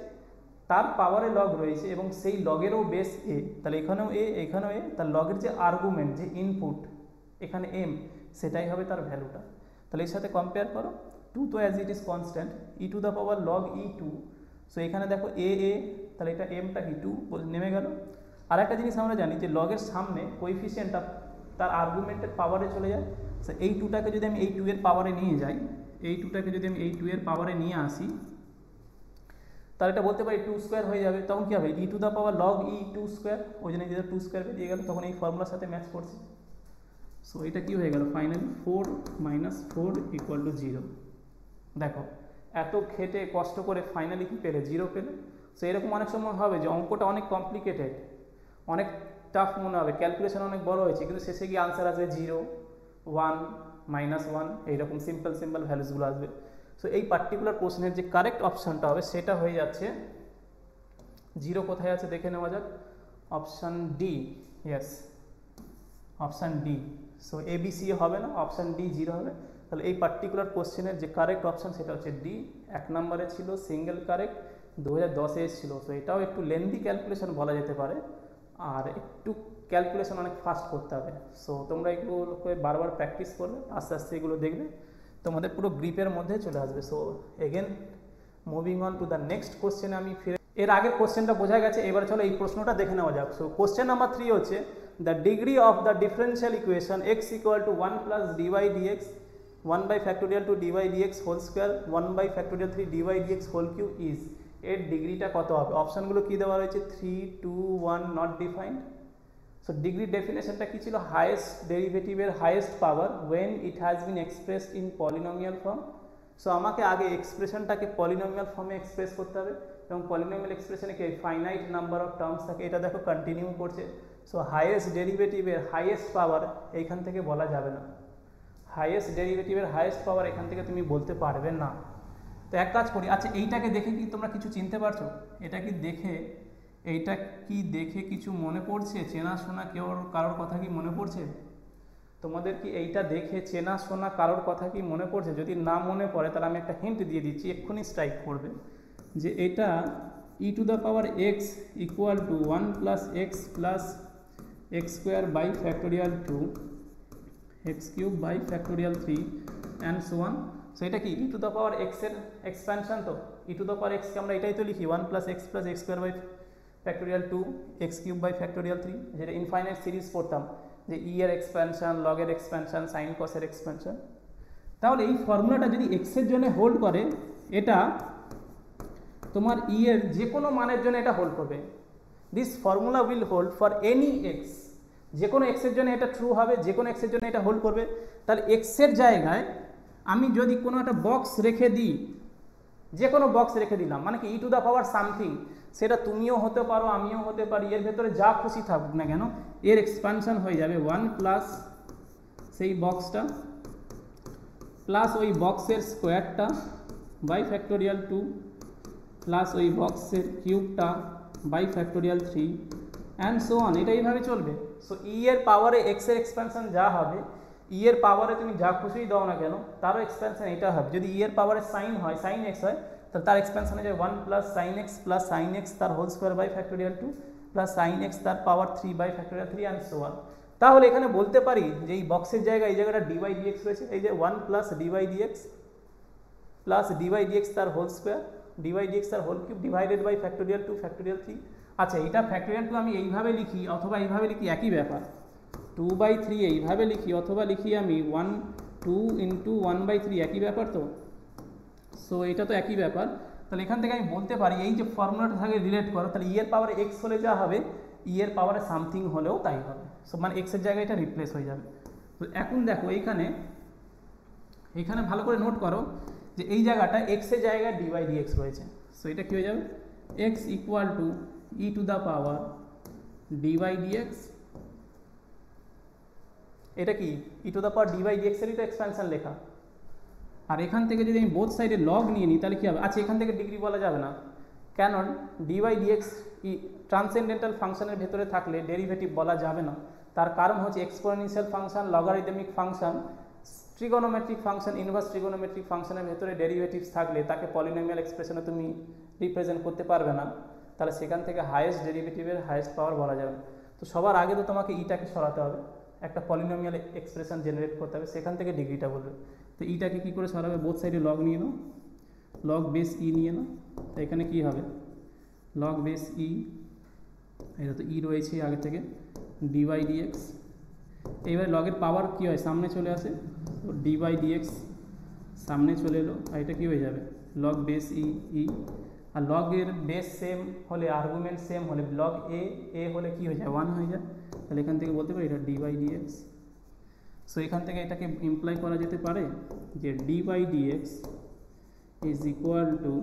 তার পাওয়ারে লগ রয়েছে এবং সেই লগেরও বেস এ, তাহলে এখানেও এ এখানেও এ, তার লগের যে আর্গুমেন্ট যে ইনপুট এখানে এম, সেটাই হবে তার ভ্যালুটা। তাহলে এর সাথে কম্পেয়ার করো, 2 তো as it is constant, e to the power log e two, so এখানে দেখো এ এ, তাহলে এটা এমটা কি 2 নেমে গেল। আর একটা জিনিস আমরা জানি যে লগের সামনে কোএফিসিয়েন্টটা তার আর্গুমেন্টের পাওয়ারে চলে যায়। সো এই 2টাকে যদি আমি এই 2 এর পাওয়ারে নিয়ে যাই, এই 2টাকে যদি আমি এই 2 এর পাওয়ারে নিয়ে আসি, তাহলে এটা বলতে পারি 2 স্কোয়ার হয়ে যাবে। তখন কী হবে, e to the power log e 2 square, ওই জন্য যেটা 2 স্কোয়ার বেরিয়ে গেল, তখন এই ফর্মুলার সাথে ম্যাচ করছে। সো এটা কি হয়ে গেল ফাইনালি 4 - 4 = 0। দেখো এত খেটে কষ্ট করে ফাইনালি কি পেলে, 0 পেলে। সো এরকম অনেক সময় হবে যে অঙ্কটা অনেক কমপ্লিকেটেড, অনেক টাফ মনে হবে, ক্যালকুলেশন অনেক বড় হয়েছে, কিন্তু শেষে গিয়ে আনসার আসবে 0, 1, -1, এইরকম সিম্পল সিম্পল ভ্যালুসগুলো আসবে। সো এই পার্টিকুলার প্রশ্নের যে কারেক্ট অপশানটা হবে সেটা হয়ে যাচ্ছে 0। কোথায় আছে দেখে নেওয়া যাক, option D, yes option D. So A B C হবে না, অপশান ডি 0 হবে। তাহলে এই পার্টিকুলার কোশ্চেনের যে কারেক্ট অপশান সেটা হচ্ছে ডি। 1 নম্বরে ছিল সিঙ্গেল কারেক্ট, 2010-এ এসেছিলো। সো এটাও একটু লেন্দি ক্যালকুলেশন বলা যেতে পারে, আর একটু ক্যালকুলেশন অনেক ফাস্ট করতে হবে। সো তোমরা এগুলোকে বারবার প্র্যাকটিস করবে, আস্তে আস্তে এগুলো দেখবে তোমাদের পুরো গ্রিপের মধ্যে চলে আসবে। So again moving on to the next কোশ্চেনে আমি ফিরে, এর আগের কোশ্চেনটা বোঝা গেছে, এবার চলো এই প্রশ্নটা দেখে নেওয়া যাক। সো কোশ্চেন নাম্বার 3 হচ্ছে the degree of the differential equation x = 1 + dy dx 1/2 dy dx whole square 1/3 dy dx whole cube is, এর ডিগ্রিটা কত হবে। অপশানগুলো কী দেওয়া রয়েছে, 3, 2, 1, নট ডিফাইন্ড। সো ডিগ্রির ডেফিনেশনটা কী ছিল, হাইয়েস্ট ডেরিভেটিভের highest power when it has been expressed in polynomial form. So আমাকে আগে এক্সপ্রেশনটাকে পলিনোমিয়াল ফর্মে এক্সপ্রেস করতে হবে, এবং পলিনোমিয়াল এক্সপ্রেশনে কি ফাইনাইট নাম্বার অফ টার্মস থাকে, এটা দেখো কন্টিনিউ করছে। সো হাইয়েস্ট ডেরিভেটিভের হাইয়েস্ট পাওয়ার এইখান থেকে বলা যাবে না, হাইয়েস্ট ডেরিভেটিভের হাইয়েস্ট পাওয়ার এখান থেকে তুমি বলতে পারবে না। তো এক কাজ করি, আচ্ছা এইটাকে দেখে কি তোমরা কিছু চিনতে পারছো, এটা কি দেখে, এইটা কি দেখে কিছু মনে পড়ছে, চেনাশোনা কারোর কথা কি মনে পড়ছে তোমাদের, কি এইটা দেখে চেনাশোনা কারোর কথা কি মনে পড়ছে? যদি না মনে পড়ে তাহলে আমি একটা হিন্ট দিয়ে দিচ্ছি, এক্ষুনি স্ট্রাইক করবে, যে এটা e to the power x = 1 + x + x²/2 x³/3 and so on. So এটা কি e to the power x এর এক্সপ্যানশন, তো e to the power x কে আমরা এটাই তো লিখি 1 + x + x²/2 x³/3, যেটা ইনফাইনাইট সিরিজ পড়তাম, যে ই এর এক্সপ্যানশন, লগের এক্সপ্যানশন, সাইন কসের এক্সপ্যানশন। তাহলে এই ফর্মুলাটা যদি x এর জন্য হোল্ড করে, এটা তোমার ই এর যে কোনো মানের জন্য এটা হোল্ড করবে। This formula will hold for any x, যে কোনো এক্সের জন্য এটা ট্রু হবে, যে কোনো এক্সের জন্য এটা হোল্ড করবে। তাহলে এক্সের জায়গায় আমি যদি কোনো একটা বক্স রেখে দিই, যে কোনো বক্স রেখে দিলাম, মানে কি e to the power something, সেটা তুমিও হতে পারো, আমিও হতে পারি, এর ভেতরে যা খুশি থাকুক না কেন, এর এক্সপানশন হয়ে যাবে 1 প্লাস সেই বক্সটা প্লাস ওই বক্সের স্কোয়ারটা /2 প্লাস ওই বক্সের কিউবটা /3 অ্যান্ড সো অন, এটা এইভাবে চলবে। সো ই এর পাওয়ারে এক্স এর এক্সপ্যানশন যা হবে, ই এর পাওয়ারে তুমি যা খুশি দাও না কেন, তারও এক্সপ্যানশন এটা হবে। যদি ই এর পাওয়ারে সাইন হয়, সাইন এক্স হয়, তাহলে তার এক্সপ্যানশন হয়ে যায় 1 + sin x + sin x তার whole square /2 plus sin x তার পাওয়ার 3/3 অ্যান্ড সো অন। তাহলে এখানে বলতে পারি যে এই বক্সের জায়গায় এই জায়গাটা dy dx রয়েছে, এই যে 1 + dy dx plus dy dx তার হোল স্কোয়ার, dy dx তার হোল কিউব ডিভাইডেড বাই /2 আচ্ছা এইটা /2 আমি এইভাবে লিখি অথবা এইভাবে লিখি, একই ব্যাপার। 2/3 এইভাবে লিখি অথবা লিখি আমি 2 × 1/3, একই ব্যাপার তো। সো এটা তো একই ব্যাপার। তাহলে এখান থেকে আমি বলতে পারি এই যে ফর্মুলাটা থাকে রিলেট করো, তাহলে ই এর পাওয়ারে এক্স হলে যা হবে, ই এর পাওয়ারে সামথিং হলেও তাই হবে। সো মানে এক্সের জায়গায় এটা রিপ্লেস হয়ে যাবে। তো এখন দেখো এইখানে ভালো করে নোট করো যে এই জায়গাটা এক্সের জায়গায় dy dx রয়েছে। সো এটা কী হয়ে যাবে, x = e to the power dy dx, এটা কি e to the power dy dx এরই তো এক্সপ্যানশন লেখা, আর এখান থেকে যদি আমি বোথ সাইডে লগ নিয়ে নিই তাহলে কী হবে? আচ্ছা, এখান থেকে ডিগ্রি বলা যাবে না, কেন? ডিওয়াই ডিএক্স ট্রান্সেন্ডেন্টাল ফাংশনের ভেতরে থাকলে ডেরিভেটিভ বলা যাবে না। তার কারণ হচ্ছে exponential function, logarithmic function, trigonometric function, inverse trigonometric ফাংশনের ভেতরে ডেরিভেটিভস থাকলে তাকে পলিনোমিয়াল এক্সপ্রেশনে তুমি রিপ্রেজেন্ট করতে পারবে না, তাহলে সেখান থেকে হায়েস্ট ডেরিভেটিভের হায়েস্ট পাওয়ার বলা যাবে। তো সবার আগে তো তোমাকে ইটাকে সরাতে হবে, একটা পলিনোমিয়াল এক্সপ্রেশন জেনারেট করতে হবে, সেখান থেকে ডিগ্রিটা বলবে। তো ইটাকে কী করে সরাবে? বোথ সাইডে লগ নিয়ে নাও, লগ বেস ই নিয়ে নাও। তো এখানে কী হবে? লগ বেস ই, এটা তো ই রয়েছে আগে থেকে, ডিওয়াই ডিএক্স। এইবার লগের পাওয়ার কী হয়? সামনে চলে আসে, তো ডিওয়াই ডিএক্স সামনে চলে এলো, আর এটা কী হয়ে যাবে? লগ বেস ই ই। আর লগের বেস সেম হলে, আর্গুমেন্ট সেম হলে, লগ এ হলে কী হয়ে যায়? 1 হয়ে যায়। তাহলে এখান থেকে বলতে পারি এটা ডিওয়াই ডিএক্স। সো এখান থেকে এটাকে ইমপ্লাই করা যেতে পারে যে dy dx is equal to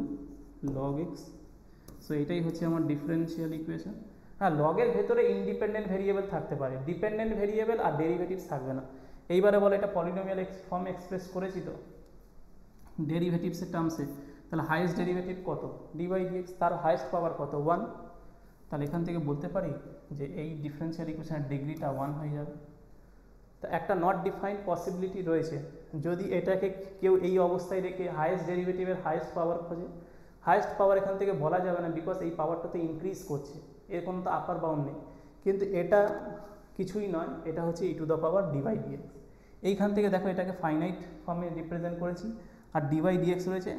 log x. So এটাই হচ্ছে আমার ডিফারেন্সিয়াল ইকুয়েশন। হ্যাঁ, লগের ভেতরে ইন্ডিপেন্ডেন্ট ভেরিয়েবল থাকতে পারে, ডিপেন্ডেন্ট ভেরিয়েবল আর ডেরিভেটিভস থাকবে না। এইবারে বলে এটা পলিনোমিয়াল ফর্মে এক্সপ্রেস করেছি তো ডেরিভেটিভসের টার্মসে, তাহলে হাইয়েস্ট ডেরিভেটিভ কত? ডিওয়াই ডিএক্স, তার হাইয়েস্ট পাওয়ার কত? 1। তাহলে এখান থেকে বলতে পারি যে এই ডিফারেন্সিয়াল ইকুয়েশনের ডিগ্রিটা 1 হয়ে যাবে। তো একটা নট ডিফাইন্ড পসিবিলিটি রয়েছে, যদি এটাকে কেউ এই অবস্থায় রেখে হাইয়েস্ট ডেরিভেটিভের হাইয়েস্ট পাওয়ার খোঁজে, হাইয়েস্ট পাওয়ার এখান থেকে বলা যাবে না, বিকজ এই পাওয়ারটা তো ইনক্রিজ করছে, এর কোনো তো আপার বাউন্ড নেই। কিন্তু এটা কিছুই নয়, এটা হচ্ছে e to the power dy dx. এইখান থেকে দেখো এটাকে ফাইনাইট ফর্মে রিপ্রেজেন্ট করেছি, আর ডিওয়াই ডিএক্স রয়েছে।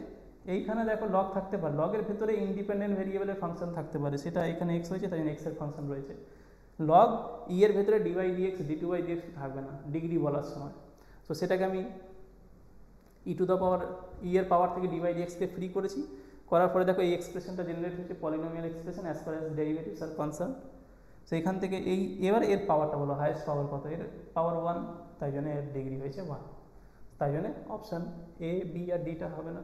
এইখানে দেখো লগ থাকতে পারে, লগের ভেতরে ইন্ডিপেন্ডেন্ট ভেরিয়েবলের ফাংশন থাকতে পারে, সেটা এখানে এক্স হয়েছে, তাই জন্য এক্সের ফাংশন রয়েছে। লগ ই এর ভেতরে ডিওয়াই ডিএক্স ডিটুওয়াই ডিএক্স থাকবে না ডিগ্রি বলার সময়। তো সেটাকে আমি ই টু দ্য পাওয়ার ই এর পাওয়ার থেকে ডিওয়াই ডিএক্সকে ফ্রি করেছি, করার পরে দেখো এই এক্সপ্রেশনটা জেনারেট হচ্ছে polynomial expression as far as derivatives আর কনসার্ন। সো এখান থেকে এবার এর পাওয়ারটা বলো, হাইয়েস্ট পাওয়ার কত? এর পাওয়ার 1, তাই জন্য এর ডিগ্রি হয়েছে 1। তাই জন্য অপশান এ, বি আর ডিটা হবে না।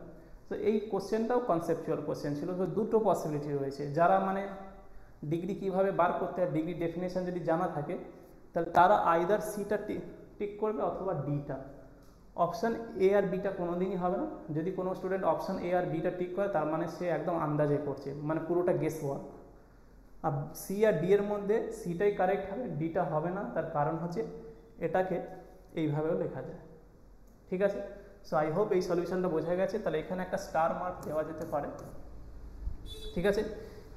তো এই কোশ্চেনটাও কনসেপচুয়াল কোশ্চেন ছিল। তো দুটো পসিবিলিটি রয়েছে, যারা মানে ডিগ্রি কীভাবে বার করতে হয়, ডিগ্রি ডেফিনেশন যদি জানা থাকে, তাহলে তারা আইদার সিটা টিক করবে অথবা ডিটা। অপশান এ আর বিটা কোনো দিনই হবে না। যদি কোনো স্টুডেন্ট অপশান এ আর বিটা টিক করে, তার মানে সে একদম আন্দাজে করছে, মানে পুরোটা গেস ওয়ার্ক। আর সি আর ডি এর মধ্যে সিটাই কারেক্ট হবে, ডিটা হবে না। তার কারণ হচ্ছে এটাকে এইভাবেও লেখা যায়। ঠিক আছে? সো আই হোপ এই সলিউশনটা বোঝা গেছে। তাহলে এখানে একটা স্টার মার্ক দেওয়া যেতে পারে। ঠিক আছে,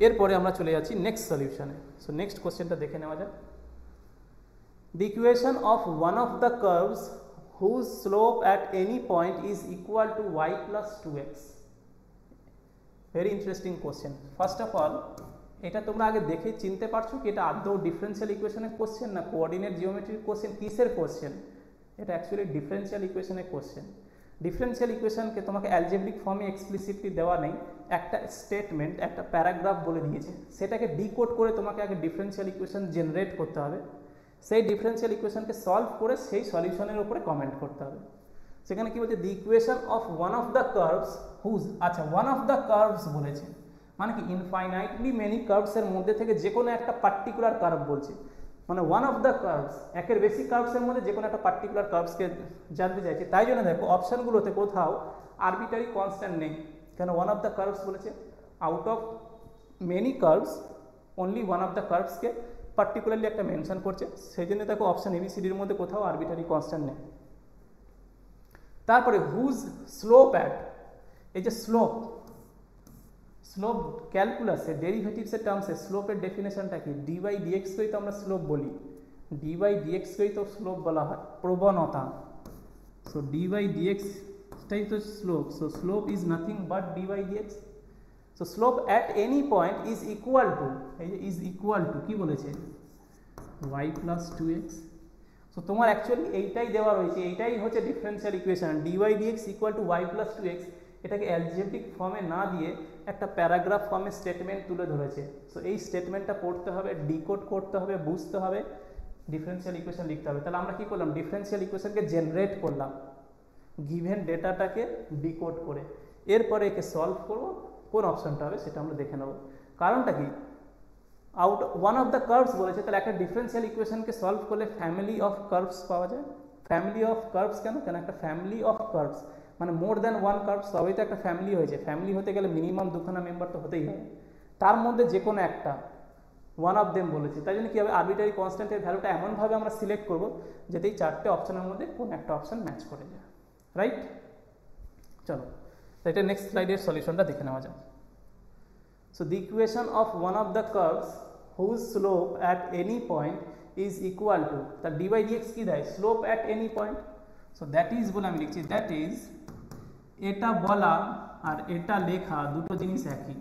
এরপরে আমরা চলে যাচ্ছি নেক্সট সলিউশনে। সো নেক্সট কোশ্চেনটা দেখে নেওয়া যাক। The equation of one of the curves whose slope at any point is equal to y plus 2x. Very interesting question. First of all, এটা তোমরা আগে দেখে চিনতে পারছো কি এটা আদৌ ডিফারেন্সিয়াল ইকুয়েশনের কোশ্চেন না কোঅর্ডিনেট জিওমেট্রির কোশ্চেন, কিসের কোশ্চেন? এটা অ্যাকচুয়ালি ডিফারেন্সিয়াল ইকুয়েশনের কোশ্চেন। ডিফারেন্সিয়াল ইকুয়েশনকে তোমাকে অ্যালজেব্রিক ফর্মে এক্সপ্লিসিটলি দেওয়া নেই, একটা স্টেটমেন্ট, একটা প্যারাগ্রাফ বলে দিয়েছে, সেটাকে ডিকোড করে তোমাকে আগে ডিফারেন্সিয়াল ইকুয়েশন জেনারেট করতে হবে। সেই ডিফারেন্সিয়াল ইকুয়েশনকে সলভ করে সেই সলিউশনের উপরে কমেন্ট করতে হবে। সেখানে কি বলছে? The equation of one of the curves whose, আচ্ছা ওয়ান অফ দ্য কার্ভস বলেছে মানে কি ইনফাইনাইটলি মেনি কার্ভসের মধ্যে থেকে যে কোনো একটা পার্টিকুলার কার্ভ বলছে, মানে ওয়ান অফ দ্য কার্ভস, একের বেশি কার্ভসের মধ্যে যে কোনো একটা পার্টিকুলার কার্ভসকে জানতে চাইছে। তাই জন্য দেখো অপশানগুলোতে কোথাও আরবিটারি কনস্ট্যান্ট নেই, কেন? ওয়ান অফ দ্য কার্ভস বলেছে, out of many curves only one of the কার্ভসকে পার্টিকুলারলি একটা মেনশন করছে, সেই জন্য দেখো অপশান এবিসিডির মধ্যে কোথাও আরবিটারি কনস্ট্যান্ট নেই। তারপরে হুজ স্লোপ অ্যাট, এই যে স্লোপ, স্লোপ ক্যালকুলাসে ডেরিভেটিভসের টার্মসে স্লোপের ডেফিনেশনটা কি? ডি বাই ডিএক্সকেই তো আমরা স্লোপ বলি, ডি বাই ডিএক্সকেই তো স্লোপ বলা হয়, প্রবণতা। সো ডি বাই ডিএক্সটাই তো slope, so slope is nothing but d by dx. So slope at any point is equal to, এই যে ইজ ইকুয়াল টু কি বলেছে? y plus 2x। সো তোমার অ্যাকচুয়ালি এইটাই দেওয়া রয়েছে, এইটাই হচ্ছে differential equation, dy dx equal to y plus 2x। এটাকে অ্যালজেব্রিক ফর্মে না দিয়ে একটা প্যারাগ্রাফ ফর্মে স্টেটমেন্ট তুলে ধরেছে। সো এই স্টেটমেন্টটা পড়তে হবে, ডিকোড করতে হবে, বুঝতে হবে, ডিফারেন্সিয়াল ইকুয়েশন লিখতে হবে। তাহলে আমরা কি করলাম? ডিফারেন্সিয়াল ইকুয়েশনকে জেনারেট করলাম গিভেন ডেটাটাকে ডিকোড করে, এরপরে একে সলভ করবো, কোন অপশনটা হবে সেটা আমরা দেখে নেব। কারণটা কি? Out one of the curves বলেছে, তাহলে একটা ডিফারেন্সিয়াল ইকুয়েশনকে সলভ করলে ফ্যামিলি অফ কার্ভস পাওয়া যায়। ফ্যামিলি অফ কার্ভস কেন? কেন একটা ফ্যামিলি অফ কার্ভস মানে মোর দ্যান ওয়ান কার্ভস, তবেই তো একটা ফ্যামিলি হয়েছে। ফ্যামিলি হতে গেলে মিনিমাম দুখানা মেম্বার তো হতেই হবে, তার মধ্যে যে কোনো একটা ওয়ান অফ দেম বলেছে। তাই জন্য কী হবে, আরবিটারি কনস্ট্যান্টের ভ্যালুটা এমনভাবে আমরা সিলেক্ট করবো যাতে এই চারটে অপশানের মধ্যে কোনো একটা অপশান ম্যাচ করে যায়, রাইট। চলো, তো এটা নেক্সট স্লাইডের সলিউশনটা দেখে নেওয়া যাক। So the equation of one of the curves whose slope at any point is equal to, তার ডি বাই ডিএক্স কী দেয়, slope at any point. So that is বলে আমি লিখছি, দ্যাট ইজ, এটা বলা আর এটা লেখা দুটো জিনিস একই।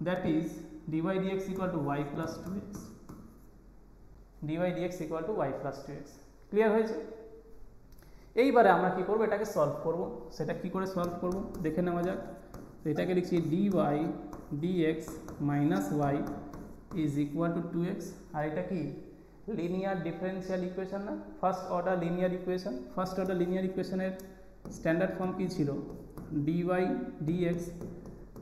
That is dy dx equal to y plus 2x, dy dx equal to y plus 2x। Clear হয়েছে? এইবারে আমরা কি করব, এটাকে সলভ করব। সেটা কি করে সলভ করব দেখে নেওয়া যাক। তো এটাকে লিখছি dy dx minus y is equal to 2x, আর এটা কি লিনিয়ার ডিফারেন্সিয়াল ইকুয়েশন না, first order linear equation. First order linear ইকুয়েশনের স্ট্যান্ডার্ড ফর্ম কি ছিল, dy dx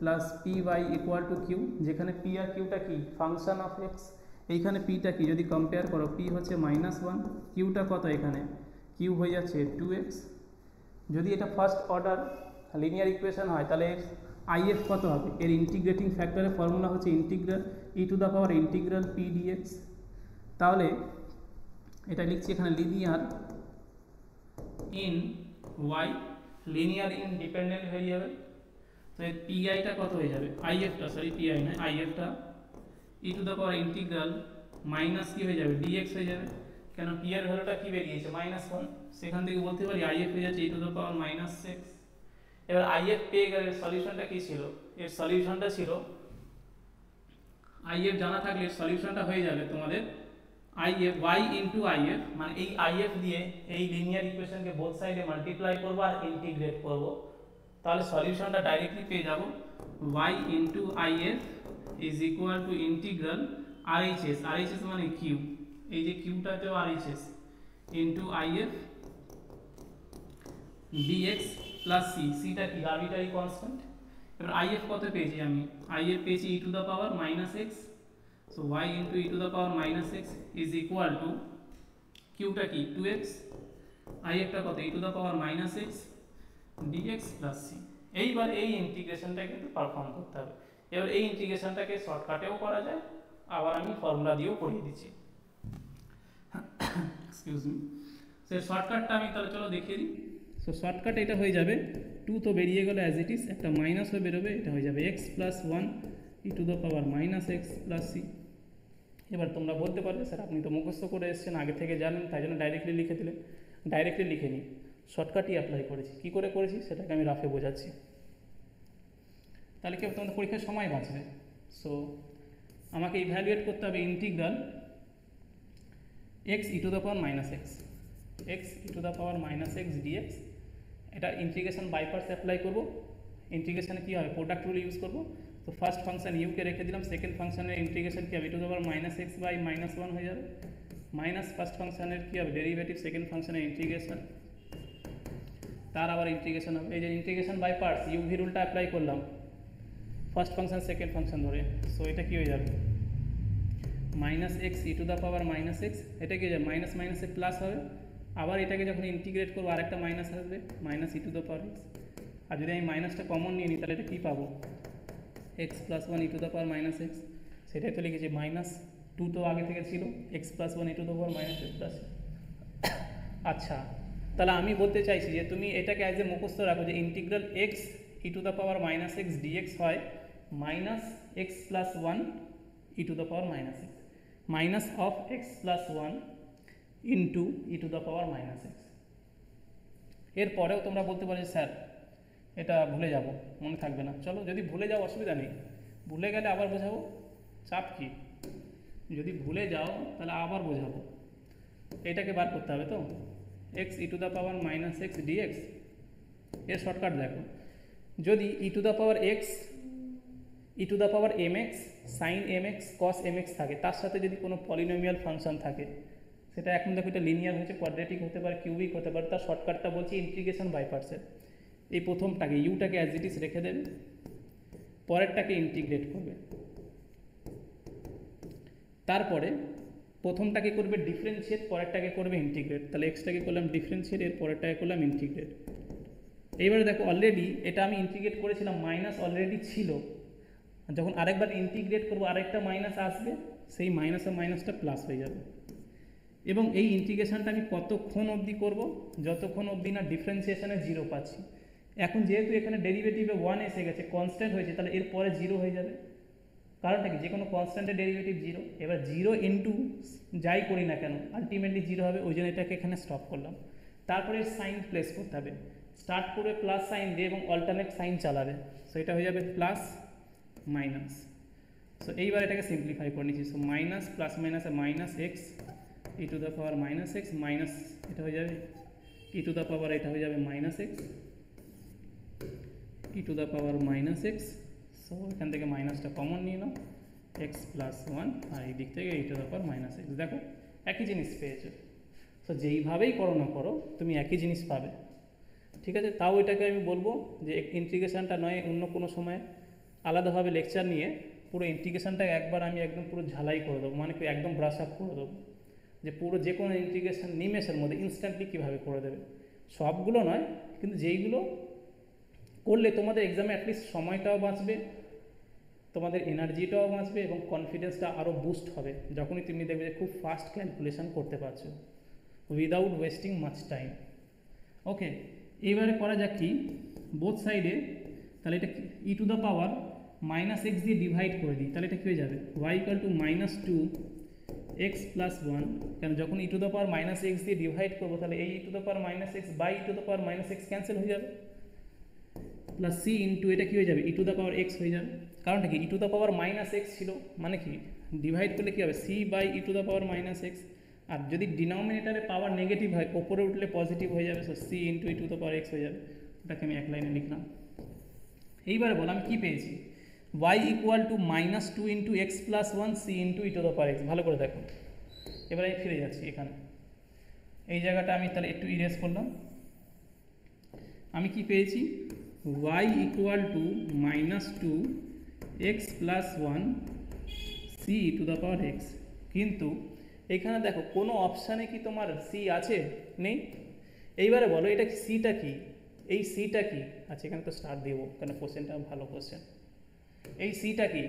plus p y equal to q, যেখানে পি আর কিউটা কি ফাংশন অফ এক্স, এইখানে পিটা কি যদি কম্পেয়ার করো, পি হচ্ছে -1, কিউটা কত, এখানে কিউ হয়ে যাচ্ছে 2x। যদি এটা ফার্স্ট অর্ডার লিনিয়ার ইকুয়েশন হয় তাহলে আইএফ কত হবে, এর ইন্টিগ্রেটিং ফ্যাক্টরের ফর্মুলা হচ্ছে integral e to the power integral p dx. তাহলে এটা লিখছি এখানে linear in y, linear in dependent variable. তো এই পিআইটা কত হয়ে যাবে, আইএফটা, সরি পিআই নয়, আইএফটা e to the power integral minus কি হয়ে যাবে, ডিএক্স হয়ে যাবে। কেন পি এর ভ্যালুটা কি বেরিয়েছে -1, সেখান থেকে বলতে পারি আইএফ হয়ে যাচ্ছে ই টু দ্য পাওয়ার -6। এবার আইএফ পেয়ে গেলে সলিউশনটা কি ছিল, এর সলিউশনটা ছিল, আইএফ জানা থাকলে সলিউশনটা হয়ে যাবে তোমাদের আইএফ ওয়াই ইন্টু আইএফ, মানে এই আইএফ দিয়ে এই লিনিয়ার ইকুয়েশনকে বোথ সাইডে মাল্টিপ্লাই করবো আর ইন্টিগ্রেট করবো, তাহলে সলিউশনটা ডাইরেক্টলি পেয়ে যাব y into IF is equal to integral RHS, RHS মানে কিউ, এই যে কিউটাতেও RHS into IF dx plus C, সিটা কি আরবিটারি কনস্ট্যান্ট। এবার আইএফ কত পেয়েছি আমি, আইএফ পেয়েছি e to the power -x, so y into e to the power -x is equal to কিউটা কি 2x, আইএফটা কত e to the power -x dx plus C. এইবার এই ইন্টিগ্রেশনটা কিন্তু পারফর্ম করতে হবে। এবার এই ইন্টিগ্রেশনটাকে শর্টকাটেও করা যায়, আবার আমি ফর্মুলা দিয়েও করিয়ে দিচ্ছি, এক্সকিউজ মি। সো শর্টকাটটা আমি তাহলে চলো দেখিয়ে দিই। সো শর্টকাট এটা হয়ে যাবে 2 তো বেরিয়ে গেল অ্যাজ ইট ইজ, একটা মাইনাস হয়ে বেরোবে, এটা হয়ে যাবে x plus 1 e to the power -x plus c. এবার তোমরা বলতে পারবে স্যার আপনি তো মুখস্থ করে এসেছেন, আগে থেকে জানেন, তাই জন্য ডাইরেক্টলি লিখে দিলেন। ডাইরেক্টলি লিখে নিই, শর্টকাটই অ্যাপ্লাই করেছি। কী করে করেছি সেটাকে আমি রাফে বোঝাচ্ছি, তাহলে কি তোমাদের পরীক্ষার সময় বাঁচবে। সো আমাকে ইভ্যালুয়েট করতে হবে integral x e to the power -x, x e to the power -x dx। এটা ইন্টিগ্রেশন বাই পার্টস অ্যাপ্লাই করবো। ইন্টিগ্রেশনে কী হবে, প্রোডাক্ট রুল ইউজ করবো। তো ফার্স্ট ফাংশন ইউকে রেখে দিলাম, সেকেন্ড ফাংশনের ইন্টিগ্রেশন কী হবে, e to the power -x by -1 হয়ে যাবে, মাইনাস ফার্স্ট ফাংশনের কী হবে ডেরিভেটিভ, সেকেন্ড ফাংশনের ইন্টিগ্রেশন, তার আবার ইন্টিগ্রেশন হবে। এই যে ইন্টিগ্রেশন বাই পার্টস ইউভি রুলটা অ্যাপ্লাই করলাম ফার্স্ট ফাংশন সেকেন্ড ফাংশন ধরে। সো এটা কী হয়ে যাবে -x e to the power -x, এটা কি হয়ে যাবে মাইনাস মাইনাসে প্লাস হবে, আবার এটাকে যখন ইন্টিগ্রেট করবো আরেকটা মাইনাস আসবে -e to the power x, আর যদি আমি মাইনাসটা কমন নিয়ে নিই তাহলে এটা কী পাবো, x plus 1 e to the power -x, সেটাই তো লিখেছি -2 তো আগে থেকে ছিল, x plus 1 e to the power -x plus. আচ্ছা, তাহলে আমি বলতে চাইছি যে তুমি এটাকে অ্যাজ এ মুখস্থ রাখো যে integral x e to the power -x dx হয় -x plus 1 e to the power -x, minus of x plus 1 into e to the power -x। এরপরেও তোমরা বলতে পারো স্যার এটা ভুলে যাব, মনে থাকবে না। চলো, যদি ভুলে যাও অসুবিধা নেই, ভুলে গেলে আবার বোঝাবো, চাপ কি, যদি ভুলে যাও তাহলে আবার বোঝাবো। এটাকে বার করতে হবে তো, x e to the power -x dx, এর শর্টকাট দেখো, যদি e to the power x e to the power mx sine mx cos mx থাকে, তার সাথে যদি কোনো পলিনোমিয়াল ফাংশন থাকে, সেটা এখন দেখো এটা লিনিয়ার হচ্ছে, কোয়াড্রেটিক হতে পারে, কিউবিক হতে পারে, তার শর্টকাটটা বলছি ইন্টিগ্রেশন বাই পার্টসের। এই প্রথমটাকে ইউটাকে অ্যাজ ইট ইজ রেখে দেবে, পরেরটাকে ইন্টিগ্রেট করবে, তারপরে প্রথমটাকে করবে ডিফারেন্সিয়েট, পরেরটাকে করবে ইন্টিগ্রেট। তাহলে এক্সটাকে করলাম ডিফারেন্সিয়েট, এর পরেরটাকে করলাম ইন্টিগ্রেট। এইবারে দেখো অলরেডি এটা আমি ইন্টিগ্রেট করেছিলাম, মাইনাস অলরেডি ছিল, যখন আরেকবার ইন্টিগ্রেট করবো আরেকটা মাইনাস আসবে, সেই মাইনাসে মাইনাসটা প্লাস হয়ে যাবে। এবং এই ইন্টিগ্রেশনটা আমি কতক্ষণ অবধি করব, যতক্ষণ অবধি না ডিফারেন্সিয়েশনে জিরো পাচ্ছি। এখন যেহেতু এখানে ডেরিভেটিভে 1 এসে গেছে, কনস্ট্যান্ট হয়েছে, তাহলে এরপরে জিরো হয়ে যাবে। কারণটা কি, যে কোনো কনস্ট্যান্টের ডেরিভেটিভ জিরো। এবার জিরো ইন্টু যাই করি না কেন আলটিমেটলি জিরো হবে, ওই জন্য এটাকে এখানে স্টপ করলাম। তারপরে সাইন প্লেস করতে হবে, স্টার্ট করে প্লাস সাইন দিয়ে এবং অল্টারনেট সাইন চালাবে, সো এটা হয়ে যাবে প্লাস মাইনাস। সো এইবার এটাকে সিম্পলিফাই করে নিচ্ছি। সো মাইনাস প্লাস মাইনাসে minus x e to the power minus x, minus এটা হয়ে যাবে ই টু দ্য পাওয়ার, এটা হয়ে যাবে minus x e to the power minus x. So এখান থেকে মাইনাসটা কমন নিয়ে নাও, এক্স প্লাস ওয়ান, আর এই দিক থেকে e to the power minus x. দেখো একই জিনিস পেয়েছো। সো যেইভাবেই করো না করো তুমি একই জিনিস পাবে, ঠিক আছে। তাও এটাকে আমি বলবো যে ইন্টিগ্রেশনটা নয় অন্য কোনো সময় আলাদাভাবে লেকচার নিয়ে পুরো ইন্টিগ্রেশনটা একবার আমি একদম পুরো ঝালাই করে দেবো, মানে কি একদম ব্রাশ আপ করে দেবো, যে পুরো যে কোনো ইন্টিগ্রেশন নিমেষের মধ্যে ইনস্ট্যান্টলি কীভাবে করে দেবে। সবগুলো নয়, কিন্তু যেইগুলো করলে তোমাদের এক্সামে অ্যাটলিস্ট সময়টাও বাঁচবে, তোমাদের এনার্জিটাও বাঁচবে এবং কনফিডেন্সটা আরও বুস্ট হবে, যখনই তুমি দেখবে যে খুব ফাস্ট ক্যালকুলেশন করতে পারছো without wasting much time. Okay, এইবারে করা যাক কি, বোথ সাইডে তাহলে এটা e to the power minus x দিয়ে ডিভাইড করে দিই, তাহলে এটা কী হয়ে যাবে y equal to minus two x plus one. কেন যখন e to the power minus x দিয়ে ডিভাইড করবো, তাহলে এই e to the power minus x by e to the power minus x cancel হয়ে যাবে, প্লাস সি ইন্টু এটা কী হয়ে যাবে e to the power x হয়ে যাবে। কারণটা কি, e to the power minus x ছিল, মানে কি ডিভাইড করলে কী হবে C by e to the power minus x. আর যদি ডিনোমিনেটারে পাওয়ার নেগেটিভ হয়, ওপরে উঠলে পজিটিভ হয়ে যাবে, so c into e to the power x হয়ে যাবে। ওটাকে আমি এক লাইনে লিখলাম। এইবারে বল আমি কী পেয়েছি, y equal to minus two into x plus one c into e to the power x. ভালো করে দেখো, এবার আমি ফিরে যাচ্ছি এখানে, এই জায়গাটা আমি তাহলে একটু ইরেজ করলাম। আমি কি পেয়েছি, y equal to minus two x plus one c e to the power x. কিন্তু এখানে দেখো কোনো অপশানে কি তোমার সি আছে, নেই। এইবারে বলো এটা সিটা কি, এই সিটা কি আচ্ছা এখানে তো স্টার্ট দেবো কারণ কোশ্চেনটা ভালো কোশ্চেন। এই সিটা কি,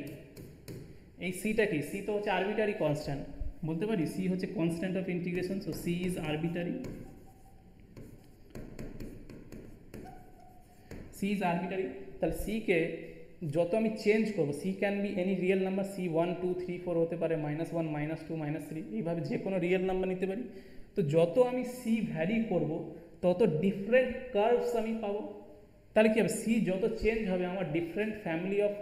এই সিটা কি, সি তো হচ্ছে আরবিটারি কনস্ট্যান্ট, বলতে পারি সি হচ্ছে constant of integration, so c is arbitrary, c is arbitrary. তাহলে সিকে যত আমি চেঞ্জ করবো, c can be any real number, c 1 2 3 4 হতে পারে, -1 -2 -3, এইভাবে যে কোনো রিয়েল নাম্বার নিতে পারি। তো যত আমি সি ভ্যারি করব তত ডিফারেন্ট কার্ভস আমি পাবো। তাহলে কী হবে, সি যত চেঞ্জ হবে আমার ডিফারেন্ট ফ্যামিলি অফ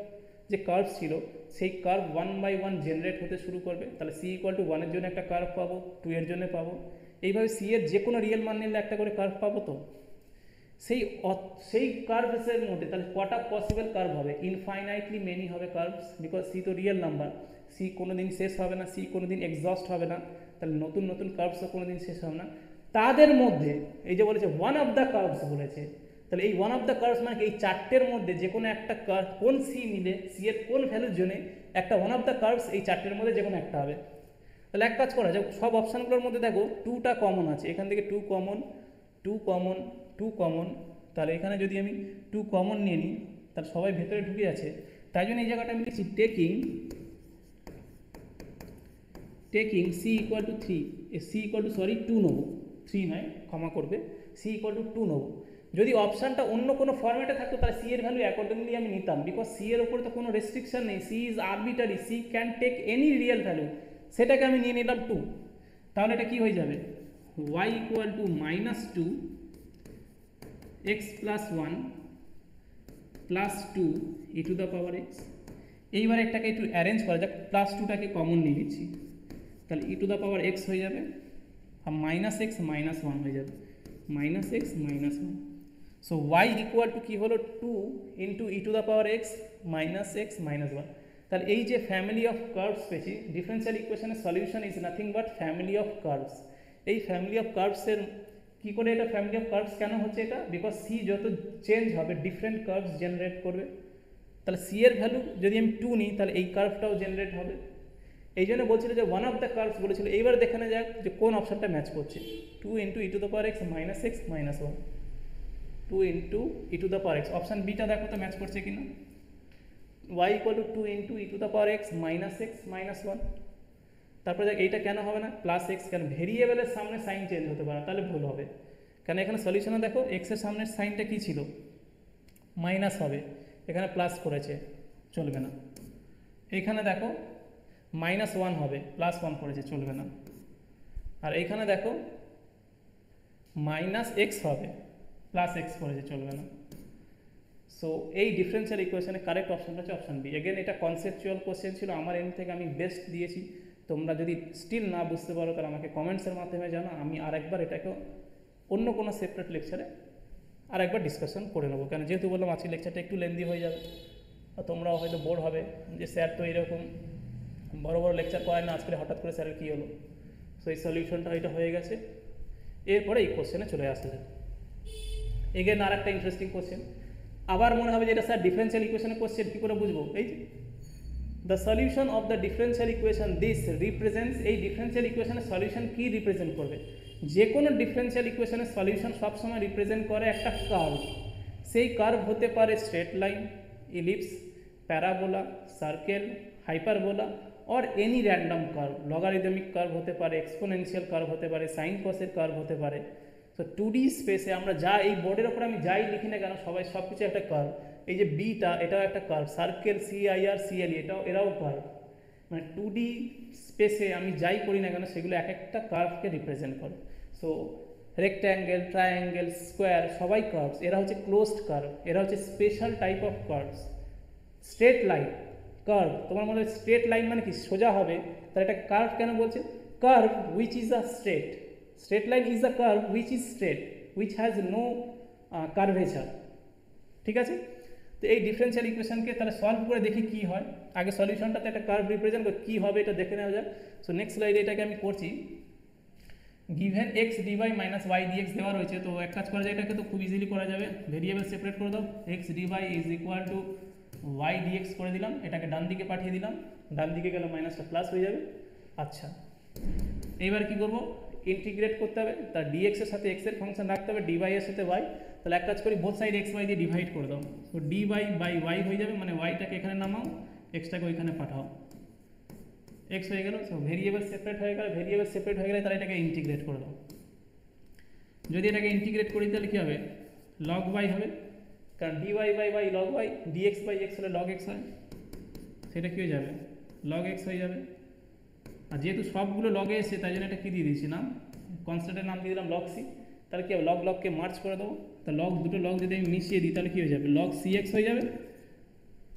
যে কার্ভস ছিল সেই কার্ভ 1 বাই 1 জেনারেট হতে শুরু করবে। তাহলে সি ইকুয়াল টু 1 এর জন্য একটা কার্ভ পাবো, 2 এর জন্য পাবো, এইভাবে সি এর যে কোনো রিয়েল মান নিলে একটা করে কার্ভ পাবো। তো সেই কার্ভসের মধ্যে তাহলে কটা পসিবল কার্ভ হবে, ইনফাইনাইটলি মেনি হবে কার্ভস, বিকজ সি তো রিয়েল নাম্বার, সি কোনো দিন শেষ হবে না, সি কোনো দিন এক্সস্ট হবে না, তাহলে নতুন নতুন কার্ভসও কোনো দিন শেষ হবে না। তাদের মধ্যে এই যে বলেছে ওয়ান অফ দ্য কার্ভস বলেছে, তাহলে এই ওয়ান অফ দ্য কার্ভস মানে এই চারটের মধ্যে যে কোনো একটা কার্ভ, কোন সি নিলে সি এর কোন ভ্যালুর জন্য একটা ওয়ান অফ দ্য কার্ভস এই চারটের মধ্যে যে কোনো একটা হবে। তাহলে এক কাজ করা যায়, সব অপশানগুলোর মধ্যে দেখো 2টা কমন আছে, এখান থেকে 2 কমন 2 কমন 2 কমন, তাহলে এখানে যদি আমি 2 কমন নিয়ে নিই তাহলে সবাই ভেতরে ঢুকে আছে। তাই জন্য এই জায়গাটা আমি লিখছি taking c equal to 3, c equal to 2 নেবো, 3 নয় ক্ষমা করবে, সি ইকুয়াল টু 2 নেবো। যদি অপশানটা অন্য কোনো ফর্ম্যাটে থাকতো তাহলে সি এর ভ্যালু অ্যাকর্ডিংলি আমি নিতাম, বিকজ সি এর ওপরে তো কোনো রেস্ট্রিকশন নেই, c is arbitrary, c can take any real value, সেটাকে আমি নিয়ে নিলাম 2। তাহলে এটা কি হয়ে যাবে, y equal to -2 x plus 1 plus 2 e to the power x. এইবার একটাকে একটু অ্যারেঞ্জ করা যাক, প্লাস 2টাকে কমন নিয়ে নিচ্ছি, তাহলে e to the power x হয়ে যাবে, আর -x -1 হয়ে যাবে, -x -1। সো y ইকুয়াল টু কী হলো 2 into e to the power x -x -1। তাহলে এই যে ফ্যামিলি অফ কার্ভস পেয়েছি, ডিফারেন্সিয়াল ইকুয়েশনের solution is nothing but family of curves. এই ফ্যামিলি অফ কার্ভসের কী করে এটা ফ্যামিলি অফ কার্ভস কেন হচ্ছে এটা, বিকজ সি যত চেঞ্জ হবে ডিফারেন্ট কার্ভস জেনারেট করবে। তাহলে সি এর ভ্যালু যদি আমি 2 নিই তাহলে এই কার্ভটাও জেনারেট হবে, এই জন্য বলছিল যে ওয়ান অফ দ্য কার্ভস বলেছিল। এইবার দেখানো যাক যে কোন অপশানটা ম্যাচ করছে, 2 into e to the power x -x -1। 2 into e to the power x, option বিটা দেখো তো ম্যাচ করছে কিনা। Y equal to 2 into e to the power x minus 1। তারপরে দেখ এইটা কেন হবে না প্লাস এক্স, কেন ভেরিয়েবলের সামনে সাইন চেঞ্জ হতে পারে, তাহলে ভুল হবে। কেন এখানে সলিউশনে দেখো এক্সের সামনের সাইনটা কী ছিল, মাইনাস হবে, এখানে প্লাস করেছে, চলবে না। এইখানে দেখো -1 হবে, +1 করেছে, চলবে না। আর এইখানে দেখো -x হবে, +x করেছে, চলবে না। সো এই ডিফারেন্সিয়াল ইকুয়েশনের কারেক্ট অপশনটা হচ্ছে অপশন বি। এগেন এটা কনসেপচুয়াল কোশ্চেন ছিল, আমার এন্ড থেকে আমি বেস্ট দিয়েছি। তোমরা যদি স্টিল না বুঝতে পারো তাহলে আমাকে কমেন্টসের মাধ্যমে জানো, আমি আরেকবার এটাকে অন্য কোনো সেপারেট লেকচারে আরেকবার ডিসকাশন করে নেবো। কারণ যেহেতু বললাম আজকে লেকচারটা একটু লেন্দি হয়ে যাবে, আর তোমরাও হয়তো বোর হবে যে স্যার তো এরকম বড় বড় লেকচার করায় না, আজকে হঠাৎ করে স্যারের কী হলো। সো এই সলিউশনটা এটা হয়ে গেছে, এরপরে এই কোশ্চেনে চলে আসতে হবে। এগেন আর একটা ইন্টারেস্টিং কোশ্চেন, আবার মনে হবে যে এটা স্যার ডিফারেন্সিয়াল ইকুয়েশনের কোশ্চেন, কী করে বুঝবো? এই যে the solution of the differential equation this represents, এই ডিফারেন্সিয়াল ইকুয়েশনের সলিউশন কী রিপ্রেজেন্ট করবে? যে কোনো ডিফারেন্সিয়াল ইকুয়েশনের সলিউশন সবসময় রিপ্রেজেন্ট করে একটা কার্ভ। সেই কার্ভ হতে পারে straight line, ellipse, parabola, circle, hyperbola और एनी रैंडम कर्व, लॉगारिदमिक कर्व होते पारे, एक्सपोनेंशियल कर्व होते पारे, साइन कसेर कर्व होते पारे। तो 2D स्पेसे আমরা যা এই বোর্ডের উপর আমি যাই লিখি না কেন সবাই সব কিছু একটা কার্ভ। এই যে বিটা এটাও একটা কার্ভ, সার্কেল সিআইআর সিএলই এরাও কার্ভ। মানে 2D স্পেসে আমি যাই করি না কেন সেগুলো এক একটা কার্ভকে রিপ্রেজেন্ট করে। সো রেক্ট্যাঙ্গেল, ট্রায়াঙ্গেল, স্কোয়ার সবাই কার্ভস, এরা হচ্ছে ক্লোজড কার্ভ, এরা হচ্ছে special type of curves. Straight line curve, তোমার মনে হয় স্ট্রেট লাইন মানে কি সোজা হবে, তাহলে এটা কার্ভ কেন বলছে? Curve which is a straight, straight line is a curve which is straight which has no curvature. ঠিক আছে, তো এই ডিফারেন্সিয়াল ইকুয়েশনকে তাহলে সলভ করে দেখি কি হয়। আগে সলিউশনটাতে একটা কার্ভ রিপ্রেজেন্ট করে কী হবে এটা দেখে নেওয়া যাক। সো নেক্সট স্লাইডে এটাকে আমি করছি। Given x dy minus y dx দেওয়া রয়েছে, তো এক কাজ করা যায়, এটাকে তো খুব ইজিলি করা যাবে, ভেরিয়েবল সেপারেট করে দাও। X dy is equal to y dx করে দিলাম, এটাকে ডান দিকে পাঠিয়ে দিলাম, ডান দিকে গেলে মাইনাসটা প্লাস হয়ে যাবে। আচ্ছা, এইবার কি করব? ইন্টিগ্রেট করতে হবে, তার ডিএক্স এর সাথে এক্স এর ফাংশন রাখতে হবে, ডিওয়াই এর সাথে ওয়াই। তাহলে এক কাজ করি, বোথ সাইড এক্স ওয়াই দিয়ে ডিভাইড করে দাও, তো ডিওয়াই বাই ওয়াই হয়ে যাবে, মানে ওয়াইটাকে এখানে নামাও, এক্সটাকে ওইখানে পাঠাও, এক্স হয়ে গেল। সো ভেরিয়েবল সেপারেট হয়ে গেল, ভেরিয়েবল সেপারেট হয়ে গেলে তাহলে এটাকে ইন্টিগ্রেট করে দাও। যদি এটাকে ইন্টিগ্রেট করি তাহলে কী হবে? লগ ওয়াই হবে, কারণ dy by y log y, dx by x হলে লগ এক্স হয়, সেটা কী হয়ে যাবে? লগ এক্স হয়ে যাবে। আর যেহেতু সবগুলো লগে এসে তাই জন্য এটা কী দিয়ে দিয়েছি নাম, কনস্ট্যান্টের নাম দিয়ে দিলাম লগ সি। তাহলে কী হবে? লগকে মার্চ করে দেবো, তা দুটো লগ যদি আমি মিশিয়ে দিই তাহলে কী হয়ে যাবে? লগ সি এক্স হয়ে যাবে।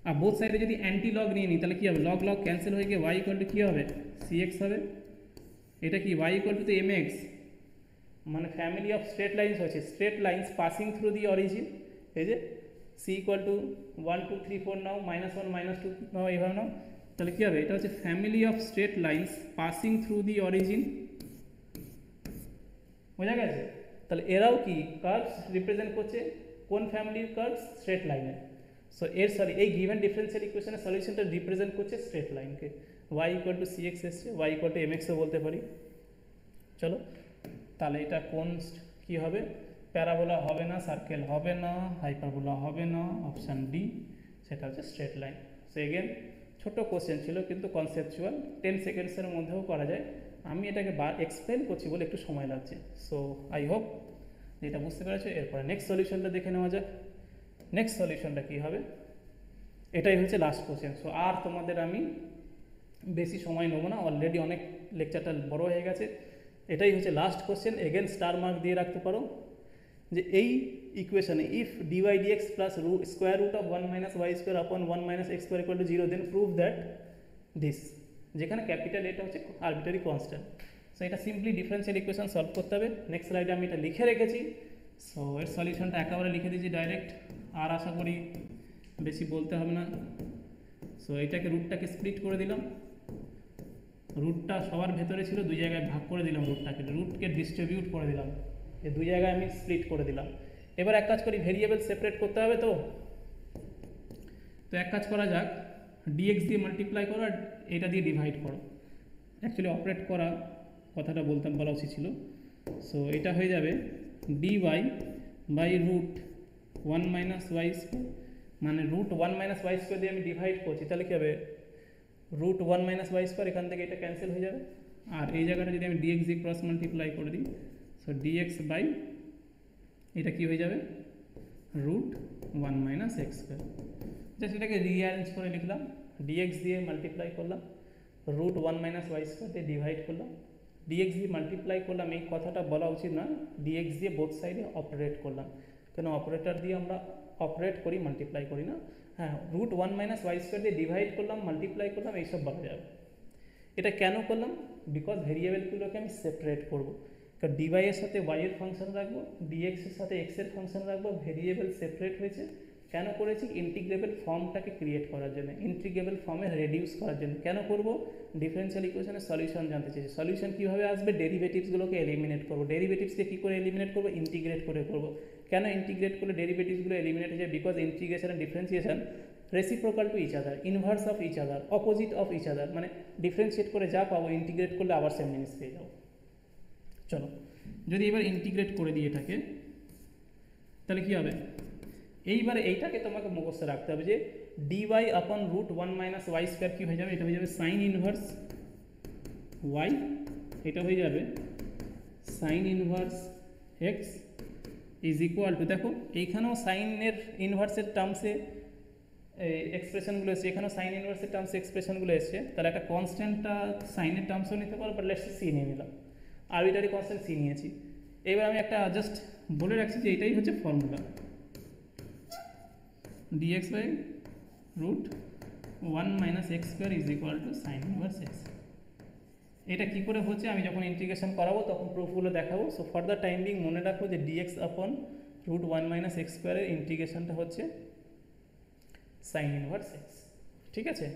আর বোথ সাইডে যদি অ্যান্টি লগ নিয়ে নিই তাহলে কী হবে? লগ ক্যান্সেল হয়ে গিয়ে ওয়াই ইকুয়াল টু কী হবে? সি এক্স হবে। এটা কি y equal to m x, মানে ফ্যামিলি অফ স্ট্রেট লাইন্স হচ্ছে, straight lines passing through the origin. এই যে সি ইকুয়াল টু 1 2 3 4 নাও, -1 -2 নাও, এইভাবে নাও, তাহলে কী হবে? এটা হচ্ছে family of straight lines passing through the origin. বোঝা গেছে? তাহলে এরাও কি কার্ভস রিপ্রেজেন্ট করছে, কোন ফ্যামিলির কার্ভস? স্ট্রেট লাইনের। সো এই গিভেন ডিফারেন্সিয়াল ইকুয়েশনের সলিউশনটা রিপ্রেজেন্ট করছে স্ট্রেট লাইনকে। Y equal to c x এসছে, ওয়াই ইকুয়াল টু এম এক্সও বলতে পারি। চলো, তাহলে এটা কোন কী হবে? প্যারাবোলা হবে না, সার্কেল হবে না, হাইপারবোলা হবে না, অপশান ডি, সেটা হচ্ছে স্ট্রেট লাইন। সো এগেন ছোটো কোশ্চেন ছিল কিন্তু কনসেপচুয়াল, 10 সেকেন্ডসের মধ্যেও করা যায়। আমি এটাকে এক্সপ্লেন করছি বলে একটু সময় লাগছে। সো আই হোপ এটা বুঝতে পেরেছো। এরপরে নেক্সট সলিউশনটা দেখে নেওয়া যাক। নেক্সট সলিউশনটা কী হবে? এটাই হচ্ছে লাস্ট কোশ্চেন। সো আর তোমাদের আমি বেশি সময় নেবো না, অলরেডি অনেক লেকচারটা বড় হয়ে গেছে। এটাই হচ্ছে last question. Again star mark দিয়ে রাখতে পারো যে এই ইকুয়েশনে if d y d x plus square root of 1 minus y square upon 1 minus x square equal to 0 then prove that this, যেখানে ক্যাপিটাল এটা হচ্ছে আরবিটারি কনস্ট্যান্ট। সো এটা সিম্পলি ডিফারেন্সিয়াল ইকুয়েশন সলভ করতে হবে। নেক্সট স্লাইডে আমি এটা লিখে রেখেছি। সো এর সলিউশনটা একেবারে লিখে দিয়েছি ডাইরেক্ট, আর আশা করি বেশি বলতে হবে না। সো এটাকে রুটটাকে স্প্লিট করে দিলাম, রুটটা সবার ভেতরে ছিল, দুই জায়গায় ভাগ করে দিলাম, রুটকে ডিস্ট্রিবিউট করে দিলাম, এই দুই জায়গায় আমি স্প্লিট করে দিলাম। এবার এক কাজ করি, ভেরিয়েবল সেপারেট করতে হবে, তো এক কাজ করা যাক, ডিএক্স দিয়ে মাল্টিপ্লাই করো আর এটা দিয়ে ডিভাইড করো। অ্যাকচুয়ালি অপারেট করা কথাটা বলা উচিত ছিল। সো এটা হয়ে যাবে d y by root 1 minus y square, মানে রুট 1 মাইনাস ওয়াই স্কোয়ার দিয়ে আমি ডিভাইড করছি, তাহলে কী হবে রুট 1 মাইনাস ওয়াই স্কোয়ার, এখান থেকে এটা ক্যান্সেল হয়ে যাবে। আর এই জায়গাটা যদি আমি ডিএক্স দিয়ে ক্রস মাল্টিপ্লাই করে দিই, সো ডিএক্স বাই এটা কী হয়ে যাবে root 1 minus x square. Just এটাকে রিঅ্যারেঞ্জ করে লিখলাম, ডিএক্স দিয়ে মাল্টিপ্লাই করলাম, রুট 1 মাইনাস ওয়াই স্কোয়ার দিয়ে ডিভাইড করলাম, ডিএক্স দিয়ে মাল্টিপ্লাই করলাম। এই কথাটা বলা উচিত না, ডিএক্স দিয়ে বোথ সাইডে অপারেট করলাম, কেন অপারেটর দিয়ে আমরা অপারেট করি, মাল্টিপ্লাই করি না। হ্যাঁ, রুট 1 মাইনাস ওয়াই স্কোয়ার দিয়ে ডিভাইড করলাম, মাল্টিপ্লাই করলাম, এইসব বলা যাবে। এটা কেন করলাম, বিকজ ভেরিয়েবলগুলোকে আমি সেপারেট করবো, কারণ ডিওয়াই এর সাথে ওয়াই এর ফাংশন রাখবো, ডিএক্স এর সাথে এক্স এর ফাংশন রাখবো, ভেরিয়েবল সেপারেট হয়েছে। কেন করেছি, ইন্টিগ্রেবল ফর্মটাকে ক্রিয়েট করার জন্য, ইন্টিগ্রেবল ফর্মে রেডিউস করার জন্য। কেন করব, ডিফারেনশিয়াল ইকুয়েশনের সলিউশন জানতে চাইছি। সলিউশন কীভাবে আসবে, ডেরিভেটিভসগুলোকে এলিমিনেট করবো। ডেরিভেটিভসকে কী করে এলিমিনেট করবো, ইন্টিগ্রেট করে করবো। কেন ইন্টিগ্রেট করলে ডেরিভেটিভসগুলো এলিমিনেট হয়ে যায়, because integration and differentiation reciprocal to each other, inverse of each other, opposite of each other, মানে ডিফারেন্সিয়েট করে যা পাবো ইন্টিগ্রেট করলে আবার সেম জিনিস পেয়ে যাবো। চলো, যদি এবার ইন্টিগ্রেট করে দিই এটাকে, তাহলে কী হবে, এইবারে এইটাকে তোমাকে মুখস্থ রাখতে হবে যে dy upon root 1 minus y square কী হয়ে যাবে, এটা হয়ে যাবে সাইন ইনভার্স ওয়াই, এটা হয়ে যাবে sign inverse x is equal two, দেখো এইখানেও সাইনের ইনভার্সের টার্মসে এক্সপ্রেশনগুলো এসছে, এখানেও সাইন ইনভার্সের টার্মসে এক্সপ্রেশনগুলো এসছে, তাহলে একটা কনস্ট্যান্টটা সাইনের টার্মসও নিতে পারো, বাট লেটস সি নিয়ে নিলাম, আরবিটারি কনস্ট্যান্ট সি নিয়েছি। এবার আমি একটা জাস্ট বলে রাখছি যে এটাই হচ্ছে formula, dx by root 1 minus x square is equal to sin inverse x। এটা কী করে হচ্ছে, আমি যখন ইন্টিগ্রেশন করাবো তখন প্রুফগুলো দেখাবো। So for the time being মনে রাখো যে dx আপন রুট 1 মাইনাস এক্স স্কোয়ারের ইন্টিগ্রেশনটা হচ্ছে সাইন ইনভার্স এক্স, ঠিক আছে।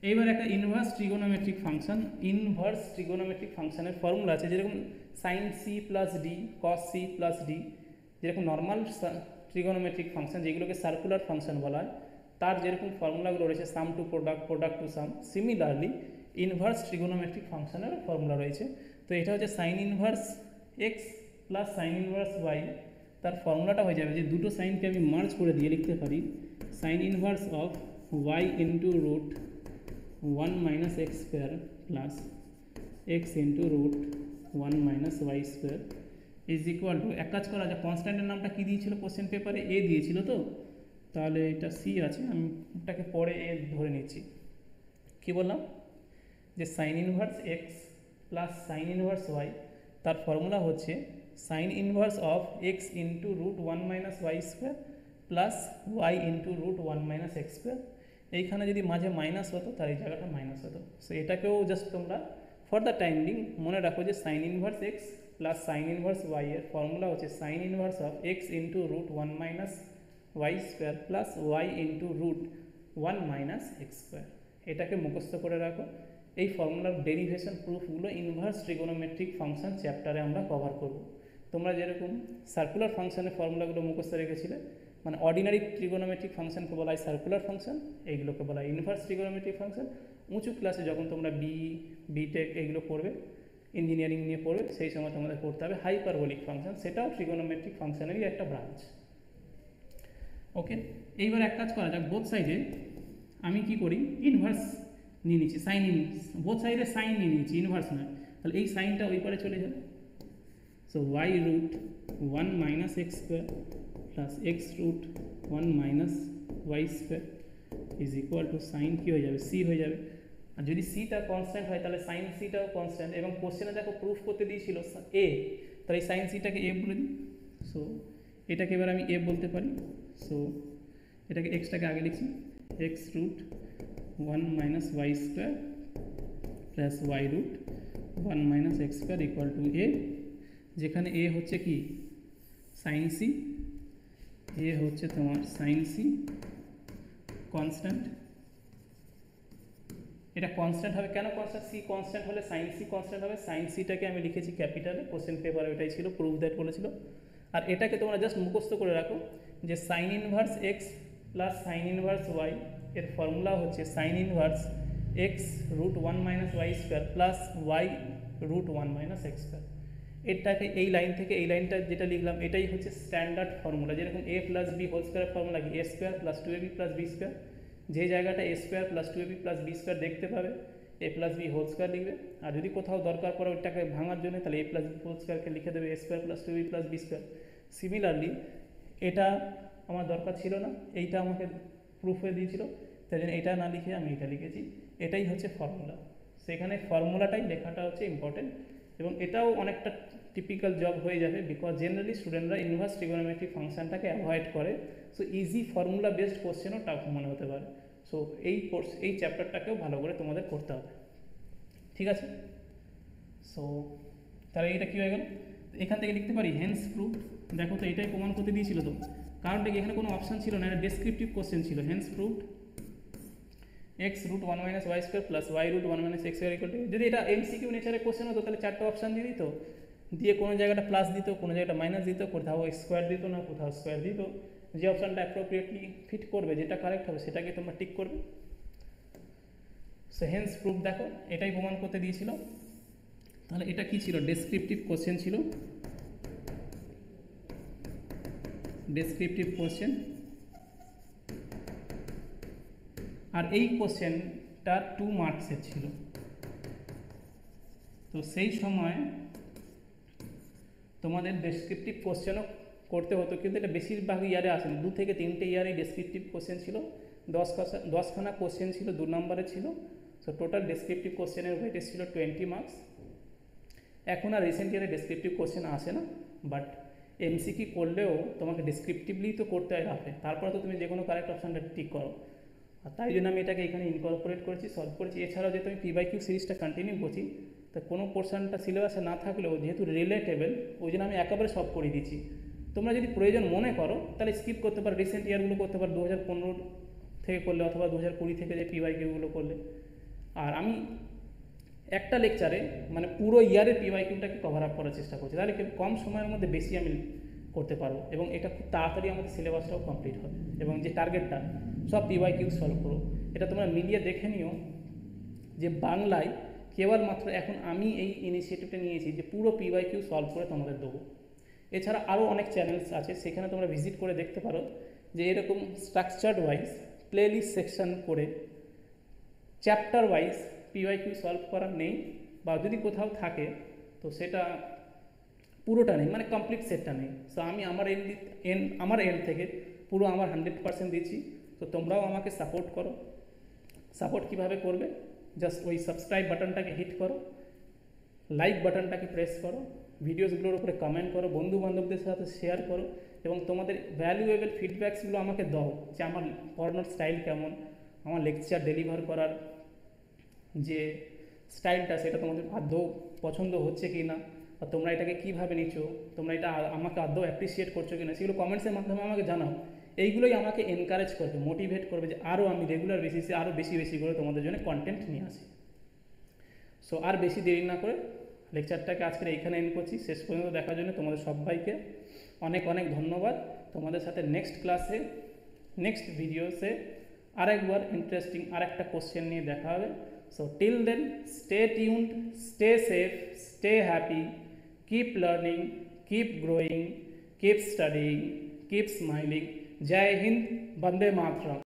এইবার একটা inverse trigonometric function, inverse trigonometric ফাংশনের ফর্মুলা আছে, যেরকম sine C plus D, cos C plus D, যেরকম নর্মাল ট্রিগোনোমেট্রিক ফাংশন যেগুলোকে সার্কুলার ফাংশন বলা হয়, তার যেরকম ফর্মুলাগুলো রয়েছে sum to product, product to sum, similarly inverse trigonometric ফাংশনের ফর্মুলা রয়েছে। তো এটা হচ্ছে sine inverse x plus sine inverse y, তার ফর্মুলাটা হয়ে যাবে যে দুটো সাইনকে আমি মার্জ করে দিয়ে লিখতে পারি sine inverse of y into root 1 minus x square plus x into root 1 minus y square is equal to, এক কাজ করা যায়, কনস্ট্যান্টের নামটা কী দিয়েছিল কোশ্চেন পেপারে, এ দিয়েছিল, তো তাহলে এটা সি আছে, আমি এটাকে পরে এ ধরে নিচ্ছি। কী বললাম, যে sine inverse x plus sine inverse y, তার ফর্মুলা হচ্ছে sine inverse of x into root 1 minus y square plus y into root 1 minus x square. এইখানে যদি মাঝে মাইনাস হতো তার এই জায়গাটা মাইনাস হতো। সো এটাকেও জাস্ট তোমরা ফর দ্য টাইম বিং মনে রাখো যে sine inverse x plus sine inverse y এর ফর্মুলা হচ্ছে sine inverse of x into root 1 minus y square plus y into root 1 minus x square. এটাকে মুখস্থ করে রাখো। এই ফর্মুলার ডেরিভেশন প্রুফগুলো ইনভার্স ট্রিগোনোমেট্রিক ফাংশন চ্যাপ্টারে আমরা কভার করব। তোমরা যেরকম সার্কুলার ফাংশনের ফর্মুলাগুলো মুখস্থ রেখেছিলে, মানে অর্ডিনারি ট্রিগোনোমেট্রিক ফাংশনকে বলা হয় সার্কুলার ফাংশন, এইগুলোকে বলা হয় ইনভার্স ট্রিগোনোমেট্রিক ফাংশন। উঁচু ক্লাসে যখন তোমরা বিটেক এইগুলো পড়বে, ইঞ্জিনিয়ারিং নিয়ে পড়বে, সেই সময় তোমাদের পড়তে হবে হাইপারবোলিক ফাংশন, সেটাও ট্রিগোনোমেট্রিক ফাংশনেরই একটা ব্রাঞ্চ। ওকে, এইবার এক কাজ করা যাক, বোথ সাইডে আমি কি করি, ইনভার্স নিয়ে নিচ্ছি, সাইন বোথ সাইডে সাইন নিয়ে নিচ্ছি, ইনভার্স নয়, তাহলে এই সাইনটা ওই পারে চলে যাবে। So y root 1 minus x square plus x root 1 minus y square is equal to sine কী হয়ে যাবে, সি হয়ে যাবে। আর যদি সিটা কনস্ট্যান্ট হয় তাহলে সাইন সিটাও কনস্ট্যান্ট, এবং কোশ্চেনে দেখো প্রুফ করতে দিয়েছিল এ, তাহলে এই সাইন সিটাকে এ বলে দিই। সো এটাকে এবার আমি এ বলতে পারি। সো এটাকে এক্সটাকে আগে লিখছি, x root 1 minus y square plus y root 1 minus x square equal to A, যেখানে এ হচ্ছে কি সাইন সি, এ হচ্ছে তোমার সাইন সি কনস্ট্যান্ট। এটা কনস্ট্যান্ট হবে, কেন কনস্ট্যান্ট, সি কনস্ট্যান্ট হলে সাইন সি কনস্ট্যান্ট হবে। সাইন সিটাকে আমি লিখেছি ক্যাপিটালে, কোশ্চেন পেপারে ওইটাই ছিল, প্রুফ দ্যাট বলেছিল। আর এটাকে তোমরা জাস্ট মুখস্থ করে রাখো যে sine inverse x plus sine inverse y এর ফর্মুলা হচ্ছে sine inverse x root 1 minus y square plus y root 1 minus x square. এটাকে এই লাইন থেকে এই লাইনটা যেটা লিখলাম এটাই হচ্ছে স্ট্যান্ডার্ড ফর্মুলা, যেরকম a plus b whole square formula কি a square plus 2ab plus b square, যে জায়গাটা a square plus 2ab plus b square দেখতে পাবে a plus b whole square লিখবে, আর যদি কোথাও দরকার পড়ে ওইটাকে ভাঙার জন্য তাহলে a প্লাস বি হোল স্কোয়ারকে লিখে দেবে a square plus 2ab plus b square. Similarly এটা আমার দরকার ছিল না, এইটা আমাকে প্রুফ হয়ে দিয়েছিল, তাই জন্য এটা না লিখে আমি এটা লিখেছি। এটাই হচ্ছে ফর্মুলা, সেখানে ফর্মুলাটাই লেখাটা হচ্ছে ইম্পর্টেন্ট, এবং এটাও অনেকটা টিপিক্যাল জব হয়ে যাবে, বিকজ জেনারেলি স্টুডেন্টরা ইনভার্স ট্রিগোনোমেট্রিক ফাংশনটাকে অ্যাভয়েড করে। সো ইজি ফর্মুলা বেসড কোশ্চেনও টাফ মনে হতে পারে। সো এই চ্যাপ্টারটাকেও ভালো করে তোমাদের করতে হবে, ঠিক আছে? সো তাহলে এটা কী হয়ে গেল, এখান থেকে লিখতে পারি হেন্স প্রুফ। দেখো তো এটাই প্রমাণ করতে দিয়েছিল তো, কারণটা কি এখানে কোনো অপশান ছিল না, এটা ডেসক্রিপটিভ কোশ্চেন ছিল। Hence proved x root 1 minus y square plus y root 1 minus x square equal to, যদি এটা এমসিকিউ নেচারের কোশ্চেন হতো তাহলে 4টা অপশান দিয়ে দিত, দিয়ে কোনো জায়গাটা প্লাস দিত, কোনো জায়গাটা মাইনাস দিত, কোথাও স্কোয়ার দিত না, কোথাও স্কোয়ার দিত। যে অপশানটা অ্যাপ্রোপ্রিয়েটলি ফিট করবে, যেটা কারেক্ট হবে সেটাকে তোমরা টিক করবে। সো হেন্স প্রুফ দেখো এটাই প্রমাণ করতে দিয়েছিল। তাহলে এটা কি ছিল, ডেসক্রিপটিভ কোশ্চেন ছিল, ডেসক্রিপটিভ কোশ্চেন। আর এই কোশ্চেনটা 2 মার্কসের ছিল। তো সেই সময় তোমাদের ডেসক্রিপটিভ কোশ্চেনও করতে হতো, কিন্তু এটা বেশিরভাগ ইয়ারে আসেনি, 2 থেকে 3টে ইয়ারে ডেসক্রিপটিভ কোশ্চেন ছিল, 10খানা কোশ্চেন ছিল, 2 নম্বরে ছিল। সো টোটাল ডেসক্রিপটিভ কোশ্চেনের ওয়েটেজ ছিল 20 মার্কস। এখন আর রিসেন্ট ইয়ারে ডেসক্রিপটিভ কোশ্চেন আসে না, বাট এমসিকিউ করলেও তোমাকে ডেসক্রিপটিভলি তো করতে হয় রাফে, তারপরে তো তুমি যে কোনো কারেক্ট অপশানটা টিক করো। আর তাই জন্য আমি এটাকে এখানে ইনকর্পোরেট করেছি, সলভ করেছি। এছাড়াও যেহেতু আমি পি/কিউ সিরিজটা কন্টিনিউ করছি, তো কোনো পোর্শনটা সিলেবাসে না থাকলেও যেহেতু রিলেটেবল, ওই জন্য আমি একেবারে সলভ করে দিচ্ছি। তোমরা যদি প্রয়োজন মনে করো তাহলে স্কিপ করতে পারো, রিসেন্ট ইয়ারগুলো করতে পারো, 2015 থেকে করলে অথবা 2020 থেকে যে পি/কিউগুলো করলে। আর আমি একটা লেকচারে মানে পুরো ইয়ারের পি/কিউটাকে কভার আপ করার চেষ্টা করছি, তাহলে কম সময়ের মধ্যে বেশি আমি করতে পারবো, এবং এটা খুব তাড়াতাড়ি আমাদের সিলেবাসটাও কমপ্লিট হবে, এবং যে টার্গেটটা সব পি/কিউ সলভ করো। এটা তোমরা মিলিয়ে দেখে নিও যে বাংলায় কেবলমাত্র এখন আমি এই ইনিশিয়েটিভটা নিয়েছি যে পুরো পি/কিউ সলভ করে তোমাদের দেবো। এছাড়া আরও অনেক চ্যানেলস আছে, সেখানে তোমরা ভিজিট করে দেখতে পারো যে এরকম স্ট্রাকচার্ড ওয়াইজ প্লেলিস্ট সেকশন করে চ্যাপ্টার ওয়াইজ পি/কিউ সলভ করা নেই, বা যদি কোথাও থাকে তো সেটা পুরোটা নেই, মানে কমপ্লিট সেটটা নেই। সো আমি আমার এন্ড থেকে পুরো আমার 100% দিচ্ছি। তো তোমরাও আমাকে সাপোর্ট করো। সাপোর্ট কীভাবে করবে, জাস্ট ওই সাবস্ক্রাইব বাটনটাকে হিট করো, লাইক বাটনটাকে প্রেস করো, ভিডিওসগুলোর উপরে কমেন্ট করো, বন্ধু বান্ধবদের সাথে শেয়ার করো, এবং তোমাদের ভ্যালুয়েবল ফিডব্যাকসগুলো আমাকে দাও যে আমার পড়ানোর স্টাইল কেমন, আমার লেকচার ডেলিভার করার যে স্টাইলটা সেটা তোমাদের আদৌ পছন্দ হচ্ছে কি না, বা তোমরা এটাকে কীভাবে নিচ্ছ, তোমরা এটা আমাকে আদৌ অ্যাপ্রিসিয়েট করছো কি না, সেগুলো কমেন্টসের মাধ্যমে আমাকে জানাও। এইগুলোই আমাকে এনকারেজ করবে, মোটিভেট করবে যে আরও আমি রেগুলার বেসিসে আরও বেশি বেশি করে তোমাদের জন্য কন্টেন্ট নিয়ে আসি। সো আর বেশি দেরি না করে লেকচারটাকে আজকে এইখানে এন্ড করছি। শেষ পর্যন্ত দেখার জন্য তোমাদের সবাইকে অনেক অনেক ধন্যবাদ। তোমাদের সাথে নেক্সট ক্লাসে নেক্সট ভিডিওসে আরেকবার ইন্টারেস্টিং আরেকটা কোশ্চেন নিয়ে দেখা হবে। So till then, stay tuned, stay safe, stay happy, keep learning, keep growing, keep studying, keep smiling. Jai Hind, Bande Mataram.